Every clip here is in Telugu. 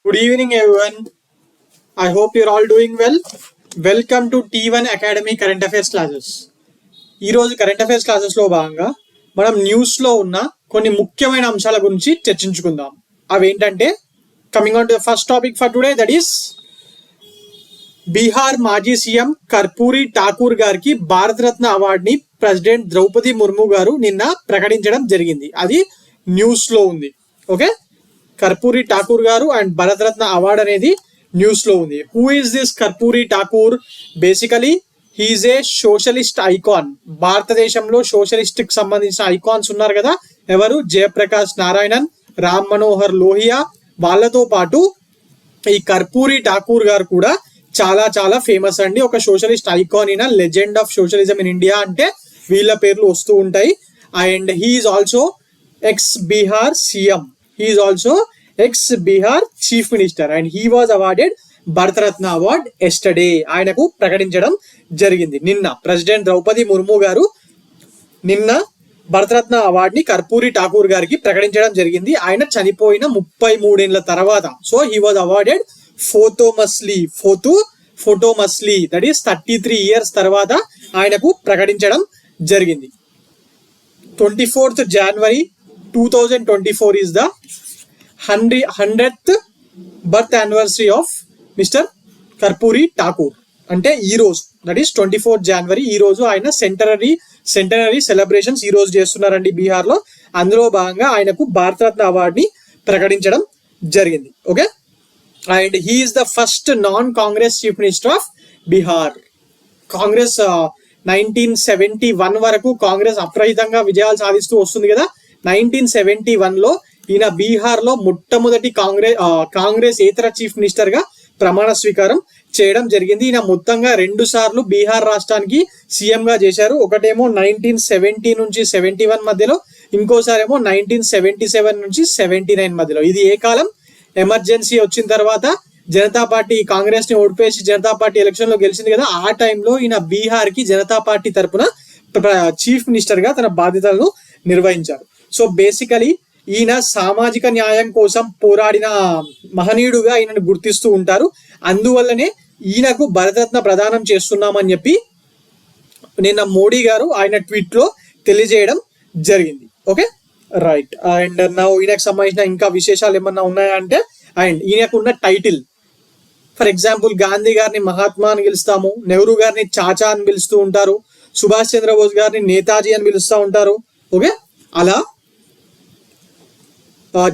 Good evening, everyone. I hope you're all doing well. Welcome to T1 Academy Current Affairs classes. ఈ రోజు కరెంట్ అఫైర్స్ క్లాసెస్ లో భాగంగా మనం న్యూస్ లో ఉన్న కొన్ని ముఖ్యమైన అంశాల గురించి చర్చించుకుందాం. అవేంటంటే coming on to the first topic for today, that is Bihar మాజీ సీఎం కర్పూరి ఠాకూర్ గారికి భారతరత్న అవార్డుని ప్రెసిడెంట్ ద్రౌపది ముర్ము గారు నిన్న ప్రకటించడం జరిగింది. అది న్యూస్ లో ఉంది. ఓకే, కర్పూరి ఠాకూర్ గారు అండ్ భారతరత్న అవార్డు అనేది న్యూస్ లో ఉంది. Who is this Karpoori Thakur? Basically he is a socialist icon. భారతదేశంలో సోషలిస్ట్ కి సంబంధించిన ఐకాన్స్ ఉన్నారు కదా, ఎవరు? జయప్రకాష్ నారాయణన్, రామ్ మనోహర్ లోహియా. వాళ్ళతో పాటు ఈ కర్పూరి ఠాకూర్ గారు కూడా చాలా చాలా ఫేమస్ అండి. ఒక socialist icon, in legend of socialism in India అంటే వీళ్ళ పేర్లు వస్తూ ఉంటాయి. And he is also ex Bihar CM. He is also ex-Bihar Chief Minister and he was awarded Bharatratna Award yesterday. ఆయనకు ప్రకటించడం జరిగింది నిన్న. ప్రెసిడెంట్ ద్రౌపది ముర్ము గారు నిన్న భారతరత్న అవార్డుని కర్పూరి ఠాకూర్ గారికి ప్రకటించడం జరిగింది. ఆయన చనిపోయిన 33 ఏళ్ల తర్వాత. So he was awarded posthumously, that is 33 years తర్వాత ఆయనకు ప్రకటించడం జరిగింది. 24th January 2024 is the 100th birth anniversary of Mr. Karpoori Thakur. అంటే ఈ రోజు, దట్ ఈస్ 24th January, ఈ రోజు ఆయన సెంటనరీ సెలబ్రేషన్స్ ఈ రోజు చేస్తున్నారండి బీహార్ లో. అందులో భాగంగా ఆయనకు భారతరత్న అవార్డుని ప్రకటించడం జరిగింది. Okay, and he is the first non Congress chief minister of Bihar. Congress 1971 వరకు కాంగ్రెస్ అప్రహితంగా విజయాలు సాధిస్తూ వస్తుంది కదా. 1971 లో ఈయన బీహార్ లో మొట్టమొదటి కాంగ్రెస్ ఏతర చీఫ్ మినిస్టర్ గా ప్రమాణ స్వీకారం చేయడం జరిగింది. ఈయన మొత్తంగా 2 సార్లు బీహార్ రాష్ట్రానికి సీఎం గా చేశారు. ఒకటేమో 1970 నుంచి 71 మధ్యలో, ఇంకోసారి ఏమో 1977 నుంచి 79 మధ్యలో. ఇది ఏ కాలం? ఎమర్జెన్సీ వచ్చిన తర్వాత జనతా పార్టీ కాంగ్రెస్ ని ఓడిపేసి జనతా పార్టీ ఎలక్షన్ లో గెలిచింది కదా, ఆ టైంలో ఈయన బీహార్ కి జనతా పార్టీ తరఫున చీఫ్ మినిస్టర్ గా తన బాధ్యతలను నిర్వహించారు. సో బేసికలీ ఈయన సామాజిక న్యాయం కోసం పోరాడిన మహనీయుడుగా ఈయనను గుర్తిస్తూ ఉంటారు. అందువల్లనే ఈయనకు భారతరత్న ప్రదానం చేస్తున్నామని చెప్పి నిన్న మోడీ గారు ఆయన ట్వీట్ లో తెలియజేయడం జరిగింది. Okay, right. అండ్ నా ఈయనకు సంబంధించిన ఇంకా విశేషాలు ఏమన్నా ఉన్నాయా అంటే, అండ్ ఈయనకున్న టైటిల్, ఫర్ ఎగ్జాంపుల్ గాంధీ గారిని మహాత్మా అని పిలుస్తాము, నెహ్రూ గారిని చాచా అని పిలుస్తూ ఉంటారు, సుభాష్ చంద్రబోస్ గారిని నేతాజీ అని పిలుస్తూ ఉంటారు. ఓకే, అలా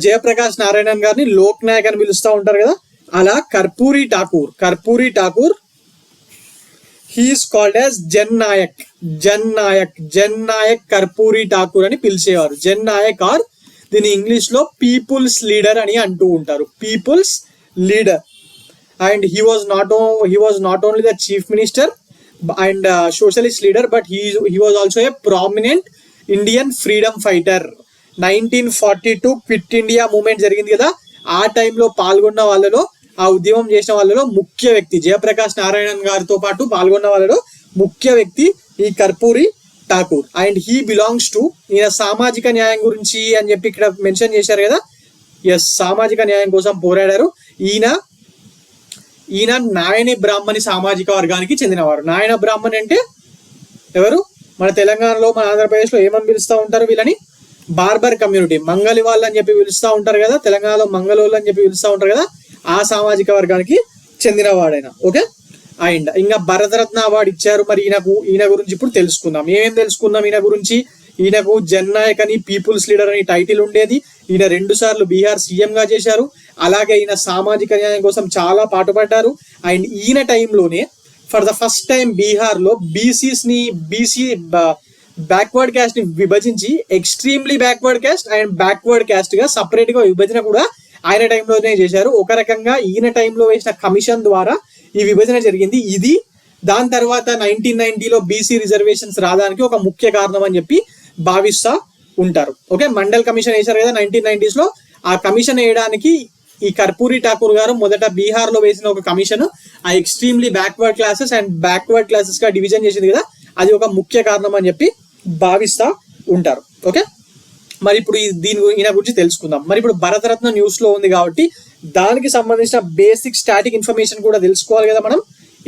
జయప్రకాష్ నారాయణన్ గారిని లోక్ నాయక్ అని పిలుస్తూ ఉంటారు కదా, అలా Karpoori Thakur he is called as Jan Nayak Karpoori Thakur అని పిలిచేవారు. జన్ నాయక్ ఆర్ దీని ఇంగ్లీష్ లో పీపుల్స్ లీడర్ అని అంటూ ఉంటారు. People's leader. And he was not only the chief minister and socialist leader, but he was also a prominent Indian freedom fighter. 1942 quit India movement జరిగింది కదా, ఆ టైంలో పాల్గొన్న వాళ్ళలో, ఆ ఉద్యమం చేసిన వాళ్ళలో ముఖ్య వ్యక్తి జయప్రకాష్ నారాయణన్ గారితో పాటు పాల్గొన్న వాళ్ళలో ముఖ్య వ్యక్తి ఈ Karpoori Thakur. And he belongs to, ఈయన సామాజిక న్యాయం గురించి అని చెప్పి ఇక్కడ మెన్షన్ చేశారు కదా, ఎస్, సామాజిక న్యాయం కోసం పోరాడారు. ఈయన నాయని బ్రాహ్మణి సామాజిక వర్గానికి చెందినవారు. నాయన బ్రాహ్మణి అంటే ఎవరు? మన తెలంగాణలో, మన ఆంధ్రప్రదేశ్లో ఏమని పిలుస్తూ ఉంటారు వీళ్ళని? బార్బర్ కమ్యూనిటీ, మంగలి వాళ్ళు అని చెప్పి పిలుస్తూ ఉంటారు కదా, తెలంగాణలో మంగళోళ్ళు అని చెప్పి పిలుస్తూ ఉంటారు కదా, ఆ సామాజిక వర్గానికి చెందినవాడైన. ఓకే, అండ్ ఇంకా భారతరత్న అవార్డు ఇచ్చారు. మరి ఈయన గురించి ఇప్పుడు తెలుసుకుందాం. ఏమేం తెలుసుకుందాం ఈయన గురించి? ఈయనకు జన్ నాయక్ అని, పీపుల్స్ లీడర్ అని టైటిల్ ఉండేది. ఈయన 2 సార్లు బీహార్ సీఎం గా చేశారు. అలాగే ఈయన సామాజిక న్యాయం కోసం చాలా పాటుపడ్డారు. అండ్ ఈయన టైంలోనే for the first time Bihar లో బీసీ బ్యాక్వర్డ్ క్యాస్ట్ ని విభజించి extremely backward caste and backward caste గా సపరేట్ గా విభజన కూడా ఆయన టైంలోనే చేశారు. ఒక రకంగా ఈయన టైంలో వేసిన కమిషన్ ద్వారా ఈ విభజన జరిగింది. ఇది దాని తర్వాత 1990లో బీసీ రిజర్వేషన్స్ రావడానికి ఒక ముఖ్య కారణం అని చెప్పి భావిస్తా ఉంటారు. ఓకే, మండల్ కమిషన్ వేశారు కదా 1990s లో. ఆ కమిషన్ వేయడానికి ఈ కర్పూరి ఠాకూర్ గారు మొదట బీహార్ లో వేసిన ఒక కమిషన్ ఆ extremely backward classes and backward classes గా డివిజన్ చేసింది కదా, అది ఒక ముఖ్య కారణం అని చెప్పి భావిస్తా ఉంటారు. ఓకే, మరి ఇప్పుడు ఈయన గురించి తెలుసుకుందాం. మరి ఇప్పుడు భారతరత్న న్యూస్ లో ఉంది కాబట్టి దానికి సంబంధించిన బేసిక్ స్టాటిక్ ఇన్ఫర్మేషన్ కూడా తెలుసుకోవాలి కదా మనం.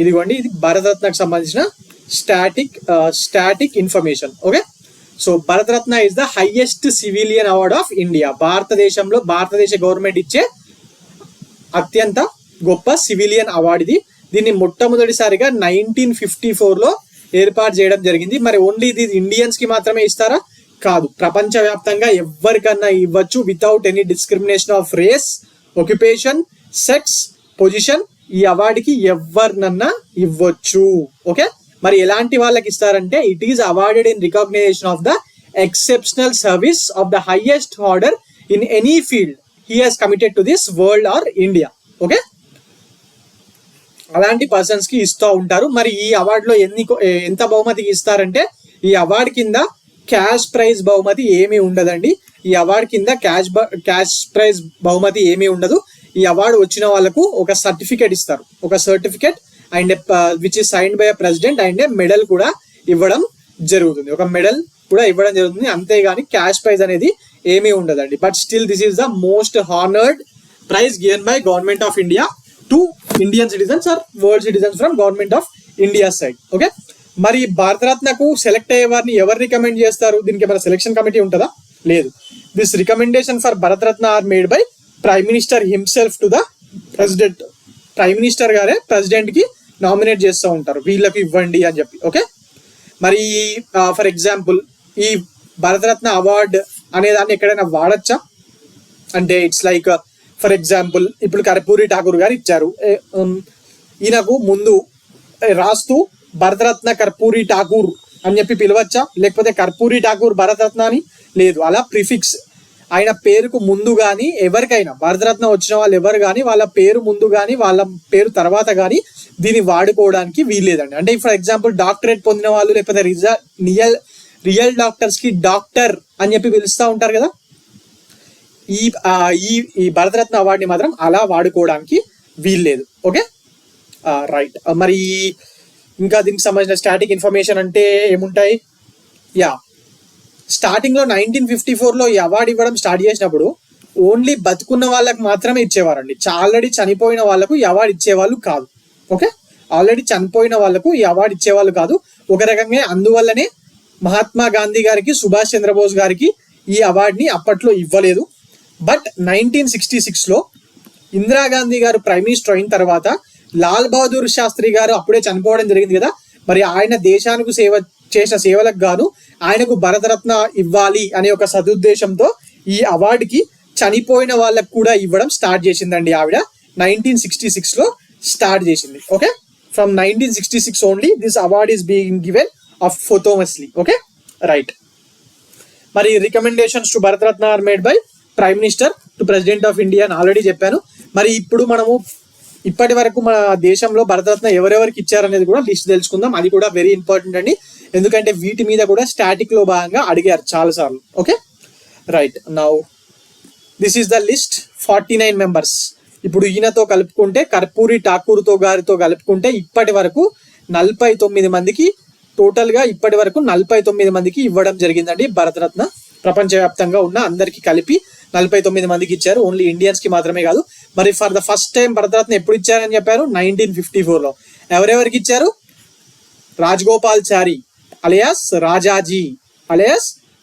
ఇదిగోండి, ఇది భారతరత్నకు సంబంధించిన static information. Okay, so Bharat Ratna is the highest civilian award of India. భారతదేశ గవర్నమెంట్ ఇచ్చే అత్యంత గొప్ప సివిలియన్ అవార్డు ఇది. దీన్ని మొట్టమొదటిసారిగా 1954లో ఏర్పాటు చేయడం జరిగింది. మరి ఓన్లీ ఇది ఇండియన్స్ కి మాత్రమే ఇస్తారా? కాదు, ప్రపంచవ్యాప్తంగా ఎవరికన్నా ఇవ్వచ్చు without any discrimination of race, occupation, sex, position. ఈ అవార్డుకి ఎవరినన్నా ఇవ్వచ్చు. ఓకే, మరి ఎలాంటి వాళ్ళకి ఇస్తారంటే it is awarded in recognition of the exceptional service of the highest order in any field he has committed to this world or India. Okay, అలాంటి పర్సన్స్ కి ఇస్తూ ఉంటారు. మరి ఈ అవార్డులో ఎంత బహుమతికి ఇస్తారంటే ఈ అవార్డు కింద క్యాష్ ప్రైజ్ బహుమతి ఏమీ ఉండదండి. ఈ అవార్డు కింద క్యాష్ ప్రైజ్ బహుమతి ఏమీ ఉండదు. ఈ అవార్డు వచ్చిన వాళ్ళకు ఒక సర్టిఫికేట్ ఇస్తారు, ఒక certificate and which is signed by president and medal కూడా ఇవ్వడం జరుగుతుంది. ఒక మెడల్ కూడా ఇవ్వడం జరుగుతుంది, అంతేగాని క్యాష్ ప్రైజ్ అనేది ఏమీ ఉండదండి. But still this is the most honoured prize given by government of India to Indian citizens or world citizens from government of India side. Okay, మరి భారతరత్నకు సెలెక్ట్ అయ్యే వారిని ఎవరు రికమెండ్ చేస్తారు? దీనికి ఏమైనా సెలెక్షన్ కమిటీ ఉంటుందా? లేదు. This recommendation for Bharat Ratna are made by prime minister himself to the president. Prime minister గారే ప్రెసిడెంట్ కి నామినేట్ చేస్తూ ఉంటారు, వీళ్ళకి ఇవ్వండి అని చెప్పి. ఓకే, మరి ఫర్ ఎగ్జాంపుల్ ఈ భారతరత్న అవార్డ్ అనే దాన్ని ఎక్కడైనా వాడచ్చా అంటే ఇట్స్ లైక్ ఫర్ ఎగ్జాంపుల్ ఇప్పుడు కర్పూరి ఠాకూర్ గారు ఇచ్చారు, ఈయనకు ముందు రాస్తూ భారతరత్న కర్పూరి ఠాకూర్ అని చెప్పి పిలవచ్చా? లేకపోతే కర్పూరి ఠాకూర్ భారతరత్న అని? లేదు, అలా ప్రిఫిక్స్ ఆయన పేరుకు ముందు కానీ ఎవరికైనా భారతరత్న వచ్చిన వాళ్ళు ఎవరు కానీ వాళ్ళ పేరు ముందు కానీ వాళ్ళ పేరు తర్వాత కానీ దీన్ని వాడుకోవడానికి వీల్లేదండి. అంటే ఫర్ ఎగ్జాంపుల్ డాక్టరేట్ పొందిన వాళ్ళు లేకపోతే రియల్ డాక్టర్స్ కి డాక్టర్ అని చెప్పి పిలుస్తూ ఉంటారు కదా, ఈ భారతరత్న అవార్డుని మాత్రం అలా వాడుకోవడానికి వీల్లేదు. Okay, right. మరి ఇంకా దీనికి సంబంధించిన స్టాటిక్ ఇన్ఫర్మేషన్ అంటే ఏముంటాయి? స్టార్టింగ్ లో 1954లో ఈ అవార్డు ఇవ్వడం స్టార్ట్ చేసినప్పుడు ఓన్లీ బతుకున్న వాళ్ళకి మాత్రమే ఇచ్చేవారండి. ఆల్రెడీ చనిపోయిన వాళ్ళకు ఈ అవార్డు ఇచ్చేవాళ్ళు కాదు. ఓకే, ఆల్రెడీ చనిపోయిన వాళ్ళకు ఈ అవార్డు ఇచ్చేవాళ్ళు కాదు. ఒక రకంగా అందువల్లనే మహాత్మా గాంధీ గారికి, సుభాష్ చంద్రబోస్ గారికి ఈ అవార్డుని అప్పట్లో ఇవ్వలేదు. బట్ 1966లో ఇందిరాగాంధీ గారు ప్రైమ్ మినిస్టర్ అయిన తర్వాత లాల్ బహదూర్ శాస్త్రి గారు అప్పుడే చనిపోవడం జరిగింది కదా, మరి ఆయన దేశానికి చేసిన సేవలకు గాను ఆయనకు భారతరత్న ఇవ్వాలి అనే ఒక సదుద్దేశంతో ఈ అవార్డుకి చనిపోయిన వాళ్ళకు కూడా ఇవ్వడం స్టార్ట్ చేసిందండి ఆవిడ. 1966లో స్టార్ట్ చేసింది. Okay, from 1966 only this award is being given of posthumously. Okay, right. మరి recommendations to Bharat Ratna are made by prime minister to president of India అని ఆల్రెడీ చెప్పాను. మరి ఇప్పుడు మనము ఇప్పటి వరకు మన దేశంలో భారతరత్న ఎవరెవరికి ఇచ్చారనేది కూడా లిస్ట్ తెలుసుకుందాం. అది కూడా వెరీ ఇంపార్టెంట్ అండి, ఎందుకంటే వీటి మీద కూడా స్టాటిక్ లో భాగంగా అడిగారు చాలా సార్లు. Okay, right. Now this is the list, 49 members. ఇప్పుడు ఈయనతో కలుపుకుంటే కర్పూరి ఠాకూర్ గారితో కలుపుకుంటే ఇప్పటి వరకు 49 మందికి టోటల్ గా ఇప్పటి వరకు 49 మందికి ఇవ్వడం జరిగిందండి భారతరత్న. ప్రపంచవ్యాప్తంగా ఉన్న అందరికి కలిపి 49 మందికి ఇచ్చారు, ఓన్లీ ఇండియన్స్ కి మాత్రమే కాదు. మరి for the first time Bharat Ratna ఎప్పుడు ఇచ్చారని చెప్పారు? 1954లో. ఎవరెవరికి ఇచ్చారు? రాజగోపాల్చారి అలియాస్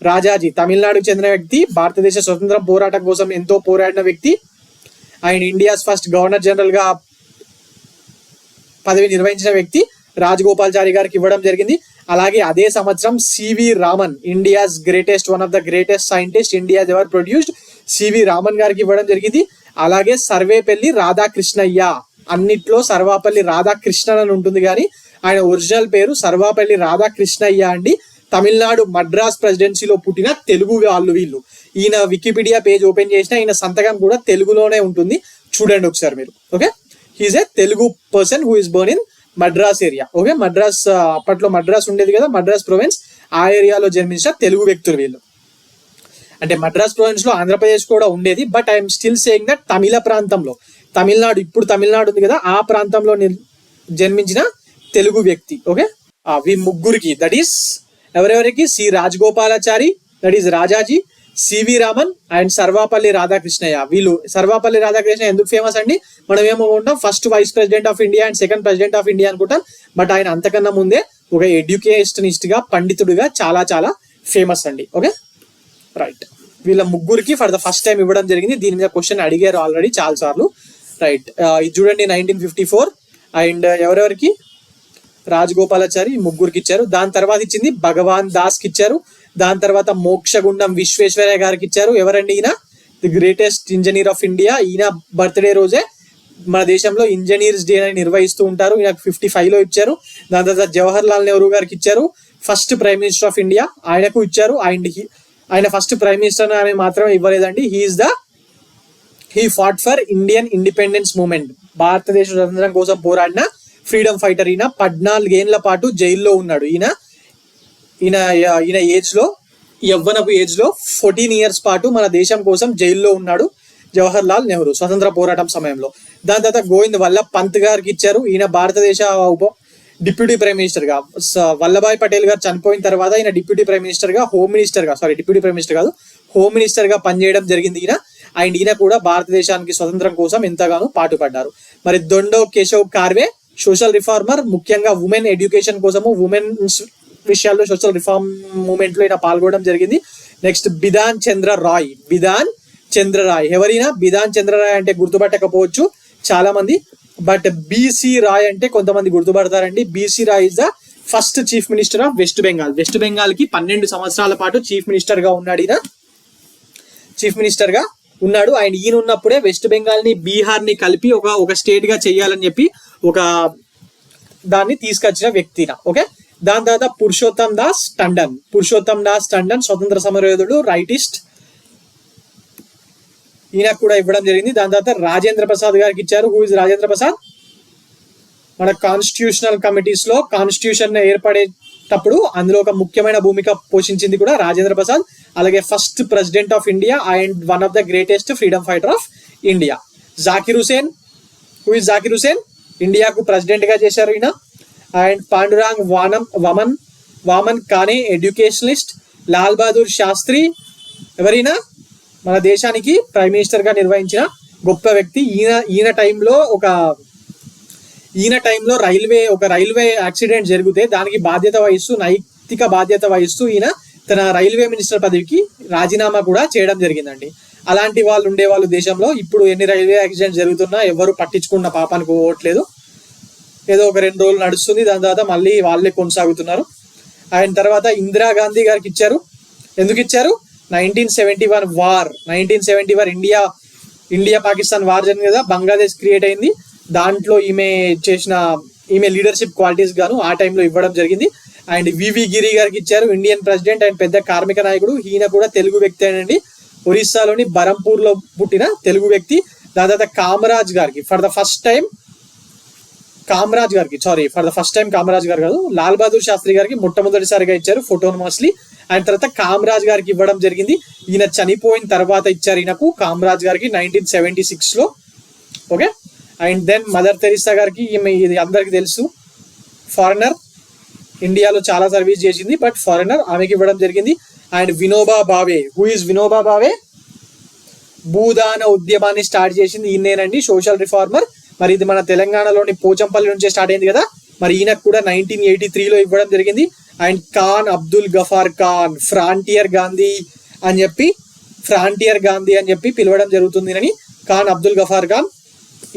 రాజాజీ, తమిళనాడుకు చెందిన వ్యక్తి, భారతదేశ స్వతంత్ర పోరాటం కోసం ఎంతో పోరాడిన వ్యక్తి, ఆయన ఇండియాస్ ఫస్ట్ గవర్నర్ జనరల్ గా పదవి నిర్వహించిన వ్యక్తి రాజగోపాల్చారి గారికి ఇవ్వడం జరిగింది. అలాగే అదే సంవత్సరం CV Raman, India's greatest, one of the greatest scientist India ever produced, CV Raman గారికి ఇవ్వడం జరిగింది. అలాగే సర్వేపల్లి రాధాకృష్ణయ్య, అన్నిట్లో సర్వాపల్లి రాధాకృష్ణన్ అని ఉంటుంది కానీ ఆయన ఒరిజినల్ పేరు సర్వాపల్లి రాధాకృష్ణయ్య అండి. తమిళనాడు మద్రాస్ ప్రెసిడెన్సీలో పుట్టిన తెలుగు వాళ్ళు వీళ్ళు. ఈయన వికీపీడియా పేజ్ ఓపెన్ చేసిన ఈయన సంతకం కూడా తెలుగులోనే ఉంటుంది, చూడండి ఒకసారి మీరు. Okay, he is a Telugu person who is born in Madras area. Okay, Madras అప్పట్లో మద్రాస్ ఉండేది కదా, మద్రాస్ ప్రొవిన్స్, ఆ ఏరియాలో జన్మించిన తెలుగు వ్యక్తులు వీళ్ళు. అంటే మద్రాస్ ప్రొవిన్స్ లో ఆంధ్రప్రదేశ్ కూడా ఉండేది, but I'm still saying that Tamil ప్రాంతంలో, తమిళనాడు, ఇప్పుడు తమిళనాడు ఉంది కదా, ఆ ప్రాంతంలో జన్మించిన తెలుగు వ్యక్తి. ఓకే, వీ ముగ్గురికి, దట్ ఈస్ ఎవరెవరికి? C Rajagopalachari, that is Rajaji, C V Raman and Sarvepalli Radhakrishnayya. వీళ్ళు సర్వాపల్లి రాధాకృష్ణ ఎందుకు ఫేమస్ అండి, మనం ఏమనుకుంటాం first vice president of India and second president of India అనుకుంటాం, బట్ ఆయన అంతకన్నా ముందే ఒక ఎడ్యుకేషనిస్ట్ గా పండితుడిగా చాలా చాలా ఫేమస్ అండి. ఓకే రైట్, వీళ్ళ ముగ్గురికి ఫర్ ద ఫస్ట్ టైం ఇవ్వడం జరిగింది. దీని మీద క్వశ్చన్ అడిగారు ఆల్రెడీ చాలా సార్లు. రైట్, ఇది చూడండి 1954 అండ్ ఎవరెవరికి, రాజగోపాలాచారి ముగ్గురికి ఇచ్చారు. దాని తర్వాత ఇచ్చింది భగవాన్ దాస్ కి ఇచ్చారు. దాని తర్వాత మోక్షగుండం విశ్వేశ్వరయ్య గారికి ఇచ్చారు. ఎవరండి ఈయన, the greatest engineer of India. ఈయన బర్త్డే రోజే మన దేశంలో ఇంజనీర్స్ డే అని నిర్వహిస్తూ ఉంటారు. ఈయన 55 లో ఇచ్చారు. దాని తర్వాత జవహర్ లాల్ నెహ్రూ గారికి ఇచ్చారు, first prime minister of India, ఆయనకు ఇచ్చారు. ఆయన ఫస్ట్ ప్రైమ్ మినిస్టర్ అని మాత్రమే ఇవ్వలేదండి, he fought for Indian independence movement, భారతదేశ స్వతంత్రం కోసం పోరాడిన ఫ్రీడమ్ ఫైటర్. ఈయన 14 ఏళ్ల పాటు జైల్లో ఉన్నాడు. ఈయన ఏజ్ లో, యవ్వనపు ఏజ్ లో 14 years పాటు మన దేశం కోసం జైల్లో ఉన్నాడు జవహర్ లాల్ నెహ్రూ స్వతంత్ర పోరాటం సమయంలో. దాని తర్వాత గోవింద్ వల్లభ్ పంత్ గారికి ఇచ్చారు. ఈయన భారతదేశ డిప్యూటీ ప్రైమ్ మినిస్టర్ గా, వల్లభాయ్ పటేల్ గారు చనిపోయిన తర్వాత ఈయన డిప్యూటీ ప్రైమ్ మినిస్టర్ గా, డిప్యూటీ ప్రైమ్ మినిస్టర్ కాదు, హోమ్ మినిస్టర్ గా పనిచేయడం జరిగింది ఈయన. అండ్ ఈయన కూడా భారతదేశానికి స్వతంత్రం కోసం ఎంతగానో పాటుపడ్డారు. మరి దొండో కేశవ్ కార్వే సోషల్ రిఫార్మర్, ముఖ్యంగా ఉమెన్ ఎడ్యుకేషన్ కోసము, ఉమెన్స్ విషయాల్లో సోషల్ రిఫార్మ్ మూవ్మెంట్ లో ఈయన పాల్గొనడం జరిగింది. నెక్స్ట్ బిధాన్ చంద్ర రాయ్. ఎవరైనా బిధాన్ చంద్ర రాయ్ అంటే గుర్తుపట్టకపోవచ్చు చాలా మంది, బట్ బిసి రాయ్ అంటే కొంతమంది గుర్తుపడతారండి. B C Roy is the first chief minister of West Bengal. West Bengal కి 12 సంవత్సరాల పాటు చీఫ్ మినిస్టర్ గా ఉన్నాడు. ఆయన ఈయన ఉన్నప్పుడే వెస్ట్ బెంగాల్ ని బీహార్ ని కలిపి ఒక స్టేట్ గా చేయాలని చెప్పి ఒక దాన్ని తీసుకొచ్చిన వ్యక్తి. ఓకే, దాని తర్వాత పురుషోత్తం దాస్ టండన్ స్వతంత్ర సమరయోధుడు, రైటిస్ట్, ఈయనకు కూడా ఇవ్వడం జరిగింది. దాని తర్వాత రాజేంద్ర ప్రసాద్ గారికి ఇచ్చారు. Who is Rajendra Prasad? మన కాన్స్టిట్యూషనల్ కమిటీస్ లో కాన్స్టిట్యూషన్ ఏర్పడేటప్పుడు అందులో ఒక ముఖ్యమైన భూమిక పోషించింది కూడా రాజేంద్ర ప్రసాద్. అలాగే first president of India and one of the greatest freedom fighter of India. Zakir Hussain. Who is Zakir Hussain? ఇండియాకు ప్రెసిడెంట్ గా చేశారు ఈయన. అండ్ పాండురాంగ్ వామన్ కానే, ఎడ్యుకేషనలిస్ట్. లాల్ బహదూర్ శాస్త్రి, ఎవరైనా మన దేశానికి ప్రైమ్ మినిస్టర్ గా నిర్వహించిన గొప్ప వ్యక్తి. ఈయన టైంలో రైల్వే యాక్సిడెంట్ జరిగితే దానికి నైతిక బాధ్యత వహిస్తూ ఈయన తన రైల్వే మినిస్టర్ పదవికి రాజీనామా కూడా చేయడం జరిగిందండి. అలాంటి వాళ్ళు ఉండేవాళ్ళు దేశంలో. ఇప్పుడు ఎన్ని రైల్వే యాక్సిడెంట్ జరుగుతున్నా ఎవరు పట్టించుకున్న పాపానికి పోవట్లేదు. ఏదో ఒక 2 రోజులు నడుస్తుంది, దాని తర్వాత మళ్ళీ వాళ్ళే కొనసాగుతున్నారు. ఆయన తర్వాత ఇందిరాగాంధీ గారికి ఇచ్చారు. ఎందుకు ఇచ్చారు? 1971 ఇండియా పాకిస్తాన్ వార్ జరిగింది కదా, బంగ్లాదేశ్ క్రియేట్ అయింది. దాంట్లో ఈమె లీడర్షిప్ క్వాలిటీస్ గాను ఆ టైంలో ఇవ్వడం జరిగింది. అండ్ వివి గిరి గారికి ఇచ్చారు, ఇండియన్ ప్రెసిడెంట్ అండ్ పెద్ద కార్మిక నాయకుడు. ఈయన కూడా తెలుగు వ్యక్తి అండి, ఒరిస్సాలోని బరంపూర్ లో పుట్టిన తెలుగు వ్యక్తి. దాని తర్వాత కామరాజ్ గారికి for the first time Kamaraj గారు కాదు, లాల్ బహదూర్ శాస్త్రి గారికి మొట్టమొదటిసారిగా ఇచ్చారు ఫోటోనమస్లీ. ఆయన తర్వాత కామరాజ్ గారికి ఇవ్వడం జరిగింది. ఈయన చనిపోయిన తర్వాత ఇచ్చారు ఈయనకు, కామరాజ్ గారికి 1976 లో. Okay, and then mother Teresa గారికి, ఇది అందరికి తెలుసు, ఫారినర్, ఇండియాలో చాలా సర్వీస్ చేసింది బట్ ఫారినర్, ఆమెకి ఇవ్వడం జరిగింది. And Vinoba Bhave. Who is Vinoba Bhave? Bhoodan ఉద్యమాన్ని స్టార్ట్ చేసింది ఈయనేనండి, సోషల్ రిఫార్మర్. మరి ఇది మన తెలంగాణలోని పోచంపల్లి నుంచే స్టార్ట్ అయింది కదా, మరి ఈయనకు కూడా 1983లో ఇవ్వడం జరిగింది. అండ్ ఖాన్ అబ్దుల్ గఫార్ ఖాన్, ఫ్రాంటియర్ గాంధీ అని చెప్పి పిలవడం జరుగుతుంది అని. ఖాన్ అబ్దుల్ గఫార్ ఖాన్,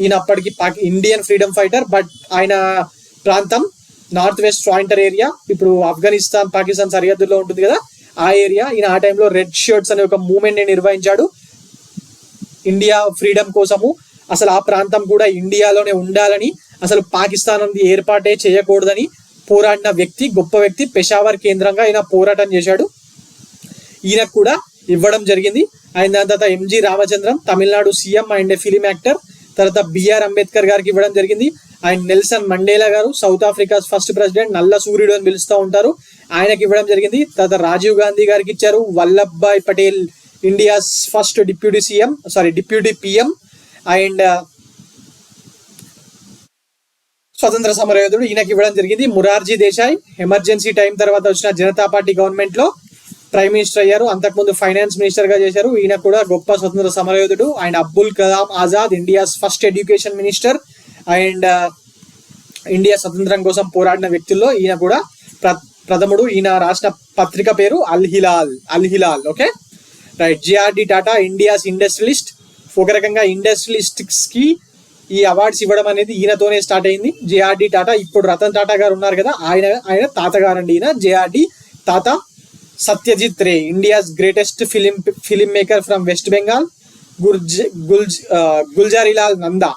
ఈయన అప్పటికి ఇండియన్ ఫ్రీడమ్ ఫైటర్, బట్ ఆయన ప్రాంతం నార్త్ వెస్ట్ ఫ్రాంటర్ ఏరియా, ఇప్పుడు ఆఫ్ఘనిస్తాన్ పాకిస్తాన్ సరిహద్దులో ఉంటుంది కదా ఆ ఏరియా. ఈయన ఆ టైంలో రెడ్ షర్ట్స్ అనే ఒక మూవ్మెంట్ ని నిర్వహించాడు ఇండియా ఫ్రీడమ్ కోసము. అసలు ఆ ప్రాంతం కూడా ఇండియాలోనే ఉండాలని, అసలు పాకిస్తాన్ అనేది ఏర్పాటే చేయకూడదని పోరాడిన వ్యక్తి, గొప్ప వ్యక్తి. పెషావర్ కేంద్రంగా ఆయన పోరాటం చేశాడు. ఈయనకు కూడా ఇవ్వడం జరిగింది. ఆయన దాని తర్వాత MG Ramachandram, Tamil Nadu CM and film actor. తర్వాత బిఆర్ అంబేద్కర్ గారికి ఇవ్వడం జరిగింది. అండ్ నెల్సన్ మండేలా గారు, సౌత్ ఆఫ్రికా ఫస్ట్ ప్రెసిడెంట్, నల్ల సూర్యుడు అని పిలుస్తూ ఉంటారు, ఆయనకి ఇవ్వడం జరిగింది. తర్వాత రాజీవ్ గాంధీ గారికి ఇచ్చారు. Vallabhbhai Patel, India's first deputy PM and స్వతంత్ర సమరయోధుడు, ఈయనకి ఇవ్వడం జరిగింది. మురార్జీ దేశాయ్, ఎమర్జెన్సీ టైం తర్వాత వచ్చిన జనతా పార్టీ గవర్నమెంట్ లో ప్రైమ్ మినిస్టర్ అయ్యారు. అంతకుముందు ఫైనాన్స్ మినిస్టర్ గా చేశారు. ఈయన కూడా గొప్ప స్వతంత్ర సమరయోధుడు. And Abdul Kalam Azad, India's first education minister and India స్వతంత్రం కోసం పోరాడిన వ్యక్తుల్లో ఈయన కూడా ప్రథముడు. ఈయన రాసిన పత్రిక పేరు Al Hilal. Okay right. J R D Tata, India's industrialist. ఒక రకంగా ఇండస్ట్రియలిస్ట్స్ కి ఈ అవార్డ్స్ ఇవ్వడం అనేది ఈయనతోనే స్టార్ట్ అయింది. జిఆర్డి టాటా, ఇప్పుడు రతన్ టాటా గారు ఉన్నారు కదా, ఆయన తాతగారండి ఈయన. J R D Tata. Satyajit Ray, India's greatest film maker from West Bengal. Gulzarilal Nanda,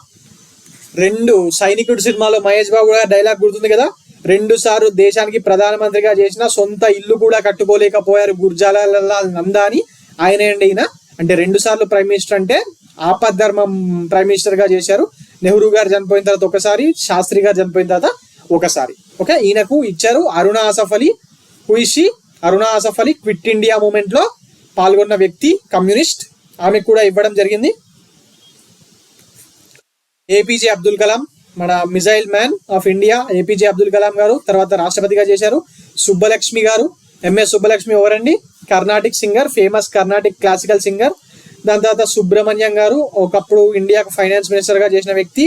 2 సైనికుడు సినిమాలో మహేష్ బాబు కూడా డైలాగ్ గుర్తుంది కదా, 2 సార్లు దేశానికి ప్రధానమంత్రిగా చేసిన, సొంత ఇల్లు కూడా కట్టుకోలేకపోయారు గుల్జారీలాల్ నందా అని ఆయన అండి ఈయన. అంటే 2 సార్లు ప్రైమ్ మినిస్టర్, అంటే ఆపద్ధర్మం ప్రైమ్ మినిస్టర్ గా చేశారు. నెహ్రూ గారు చనిపోయిన తర్వాత ఒకసారి, శాస్త్రి గారు చనిపోయిన తర్వాత ఒకసారి. ఓకే, ఈయనకు ఇచ్చారు అరుణా ఆసఫ్ అలీ. హుయిషి Aruna Asaf Ali quit India movement లో పాల్గొన్న వ్యక్తి, కమ్యూనిస్ట్. ఆమెకు కూడా ఇవ్వడం జరిగింది. ఏపీజే అబ్దుల్ కలాం, మన missile man of India APJ Abdul Kalam గారు తర్వాత రాష్ట్రపతిగా చేశారు. సుబ్బలక్ష్మి గారు, ఎంఎస్ సుబ్బలక్ష్మి ఎవరండి? Carnatic singer, famous Carnatic classical singer. దాని తర్వాత సుబ్రహ్మణ్యం గారు, ఒకప్పుడు ఇండియాకు ఫైనాన్స్ మినిస్టర్ గా చేసిన వ్యక్తి.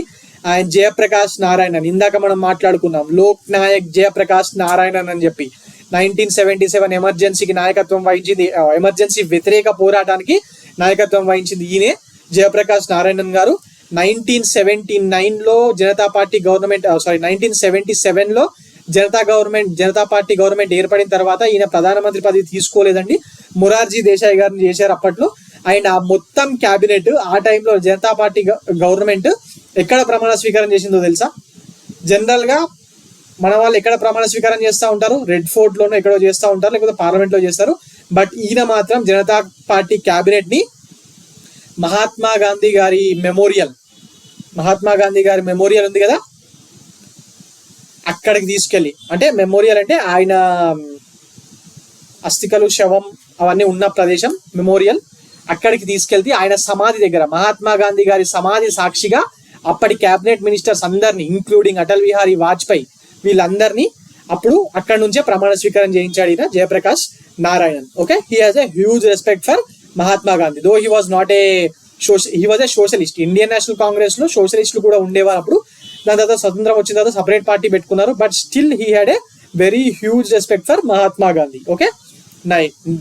ఆయన జయప్రకాష్ నారాయణన్, ఇందాక మనం మాట్లాడుకున్నాం లోక్ నాయక్ జయప్రకాష్ నారాయణన్ అని చెప్పి 1977 ఎమర్జెన్సీకి నాయకత్వం వహించింది. ఎమర్జెన్సీ వ్యతిరేక పోరాటానికి నాయకత్వం వహించింది ఈయనే, జయప్రకాష్ నారాయణన్ గారు. 1979లో జనతా పార్టీ గవర్నమెంట్ 1977లో జనతా పార్టీ గవర్నమెంట్ ఏర్పడిన తర్వాత ఈయన ప్రధానమంత్రి పదవి తీసుకోలేదండి. మొరార్జీ దేశాయ్ గారిని చేశారు అప్పట్లో. అండ్ ఆ మొత్తం క్యాబినెట్ ఆ టైంలో జనతా పార్టీ గవర్నమెంట్ ఎక్కడ ప్రమాణ స్వీకారం చేసిందో తెలుసా? జనరల్ గా మన వాళ్ళు ఎక్కడ ప్రమాణ స్వీకారం చేస్తూ ఉంటారు? రెడ్ ఫోర్ట్ లోనో ఎక్కడో చేస్తూ ఉంటారు, లేకపోతే పార్లమెంట్ లో చేస్తారు. బట్ ఈయన మాత్రం జనతా పార్టీ క్యాబినెట్ ని మహాత్మా గాంధీ గారి మెమోరియల్ ఉంది కదా, అక్కడికి తీసుకెళ్ళి, అంటే మెమోరియల్ అంటే ఆయన అస్థికలు, శవం అవన్నీ ఉన్న ప్రదేశం మెమోరియల్, అక్కడికి తీసుకెళ్తే ఆయన సమాధి దగ్గర మహాత్మా గాంధీ గారి సమాధి సాక్షిగా అప్పటి క్యాబినెట్ మినిస్టర్స్ అందరినీ, ఇంక్లూడింగ్ అటల్ బిహారీ వాజ్పేయి, వీళ్ళందరినీ అప్పుడు అక్కడ నుంచే ప్రమాణ స్వీకారం చేయించాడు ఈయన Jayaprakash Narayanan. Okay, he has a huge respect for Mahatma Gandhi. Though he was not a he was a socialist. Indian National Congress లో సోషలిస్టులు కూడా ఉండేవారు అప్పుడు. దాని తర్వాత స్వతంత్రం వచ్చిన తర్వాత సపరేట్ పార్టీ పెట్టుకున్నారు. But still he had a very huge respect for Mahatma Gandhi. Okay,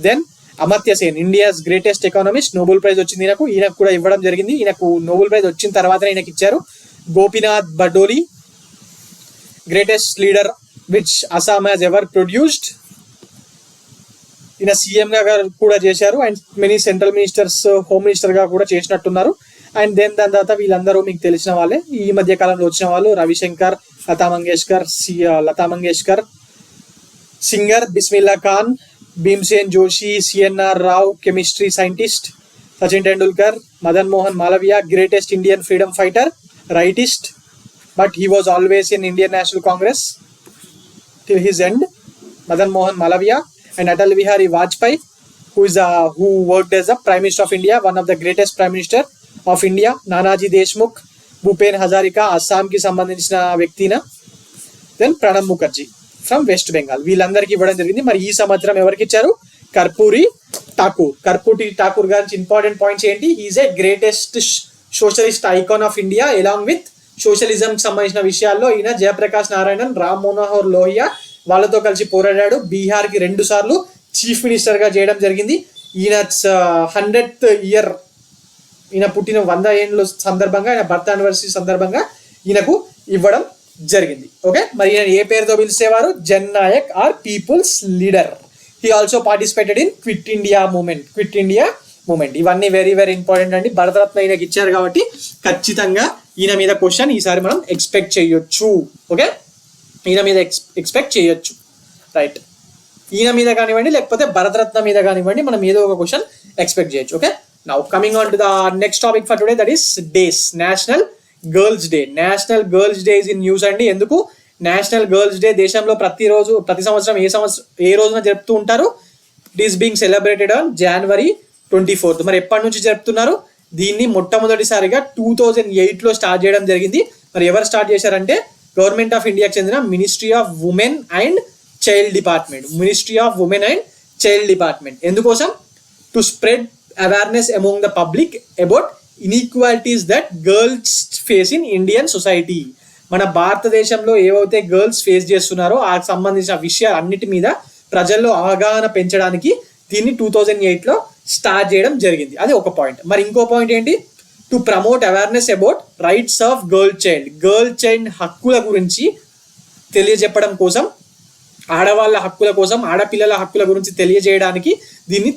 then Amartya Sen, India's greatest economist, Nobel prize వచ్చింది ఈయనకు కూడా ఇవ్వడం జరిగింది. ఈయనకు నోబెల్ ప్రైజ్ వచ్చిన తర్వాతనే ఈయనకి ఇచ్చారు. Gopinath Bardoloi, greatest leader which Assam has ever produced. ఈయన సీఎం గా కూడా చేశారు. And many central ministers, home minister గా కూడా చేసినట్టున్నారు. అండ్ దాని తర్వాత వీళ్ళందరూ మీకు తెలిసిన వాళ్ళే. ఈ మధ్య కాలంలో వచ్చిన వాళ్ళు Ravishankar, Lata Mangeshkar, singer Bismillah Khan, Bhimsen Joshi, C N R Rao, chemistry scientist, Sachin Tendulkar, Madan Mohan Malaviya, greatest Indian freedom fighter, rightist, but he was always in Indian National Congress till his end. Madan Mohan Malviya and Atal Bihari Vajpayee, who worked as the Prime Minister of India, one of the greatest Prime Minister of India. Nanaji Deshmukh, Bhupen Hazarika, Assam ki సంబంధించిన వ్యక్తిన. Then Pranab Mukherjee from West Bengal. వీళ్ళందరికీ ఇవ్వడం జరిగింది. మరి ఈ సంవత్సరం ఎవరికి ఇచ్చారు? కర్పూరి ఠాకూర్ గారి ఇంపార్టెంట్ పాయింట్స్ ఏంటి? Is a greatest socialist icon of India. Along with socialism సంబంధించిన విషయాల్లో ఈయన జయప్రకాష్ నారాయణన్, రామ్ మనోహర్ లోహియా వాళ్ళతో కలిసి పోరాడాడు. బీహార్ కి 2 సార్లు చీఫ్ మినిస్టర్ గా చేయడం జరిగింది. ఈయన 100th ఇయర్, ఈయన పుట్టిన 100 ఏళ్ళ సందర్భంగా, ఆయన బర్త్ యానివర్సరీ సందర్భంగా ఈయనకు ఇవ్వడం జరిగింది. ఓకే, మరి ఈయన ఏ పేరుతో పిలిచేవారు? Jan Nayak or people's leader. He also participated in quit India movement. ఇవన్నీ వెరీ వెరీ ఇంపార్టెంట్ అండి. భారతరత్న ఈయనకి ఇచ్చారు కాబట్టి ఖచ్చితంగా ఈయన మీద క్వశ్చన్ ఈసారి మనం ఎక్స్పెక్ట్ చేయొచ్చు. ఓకే, ఈయన మీద ఎక్స్పెక్ట్ చేయొచ్చు. రైట్, ఈయన మీద కానివ్వండి, లేకపోతే భారతరత్న మీద కానివ్వండి, మనం ఏదో ఒక క్వశ్చన్ ఎక్స్పెక్ట్ చేయొచ్చు. Okay, now coming on to the next topic for today, that is days. National girls day is in news అండి. ఎందుకు నేషనల్ గర్ల్స్ డే దేశంలో ప్రతి సంవత్సరం ఏ రోజున జరుపుతూ ఉంటారు? It is being celebrated on January 24th. మరి ఎప్పటి నుంచి జరుపుతున్నారు దీన్ని? మొట్టమొదటిసారిగా 2008లో స్టార్ట్ చేయడం జరిగింది. మరి ఎవరు స్టార్ట్ చేశారంటే గవర్నమెంట్ ఆఫ్ ఇండియాకి చెందిన ministry of women and child child department. ఎందుకోసం? To spread awareness among the public about inequalities that girls face in Indian society. మన భారతదేశంలో ఏవైతే గర్ల్స్ ఫేస్ చేస్తున్నారో ఆ సంబంధించిన విషయాలు అన్నిటి మీద ప్రజల్లో అవగాహన పెంచడానికి దీన్ని 2008లో స్టార్ట్ చేయడం జరిగింది. అది ఒక పాయింట్. మరి ఇంకో పాయింట్ ఏంటి? To promote awareness about rights of girl child హక్కుల గురించి తెలియజెప్పడం కోసం, ఆడవాళ్ళ హక్కుల కోసం, ఆడపిల్లల హక్కుల గురించి తెలియజేయడానికి దీన్ని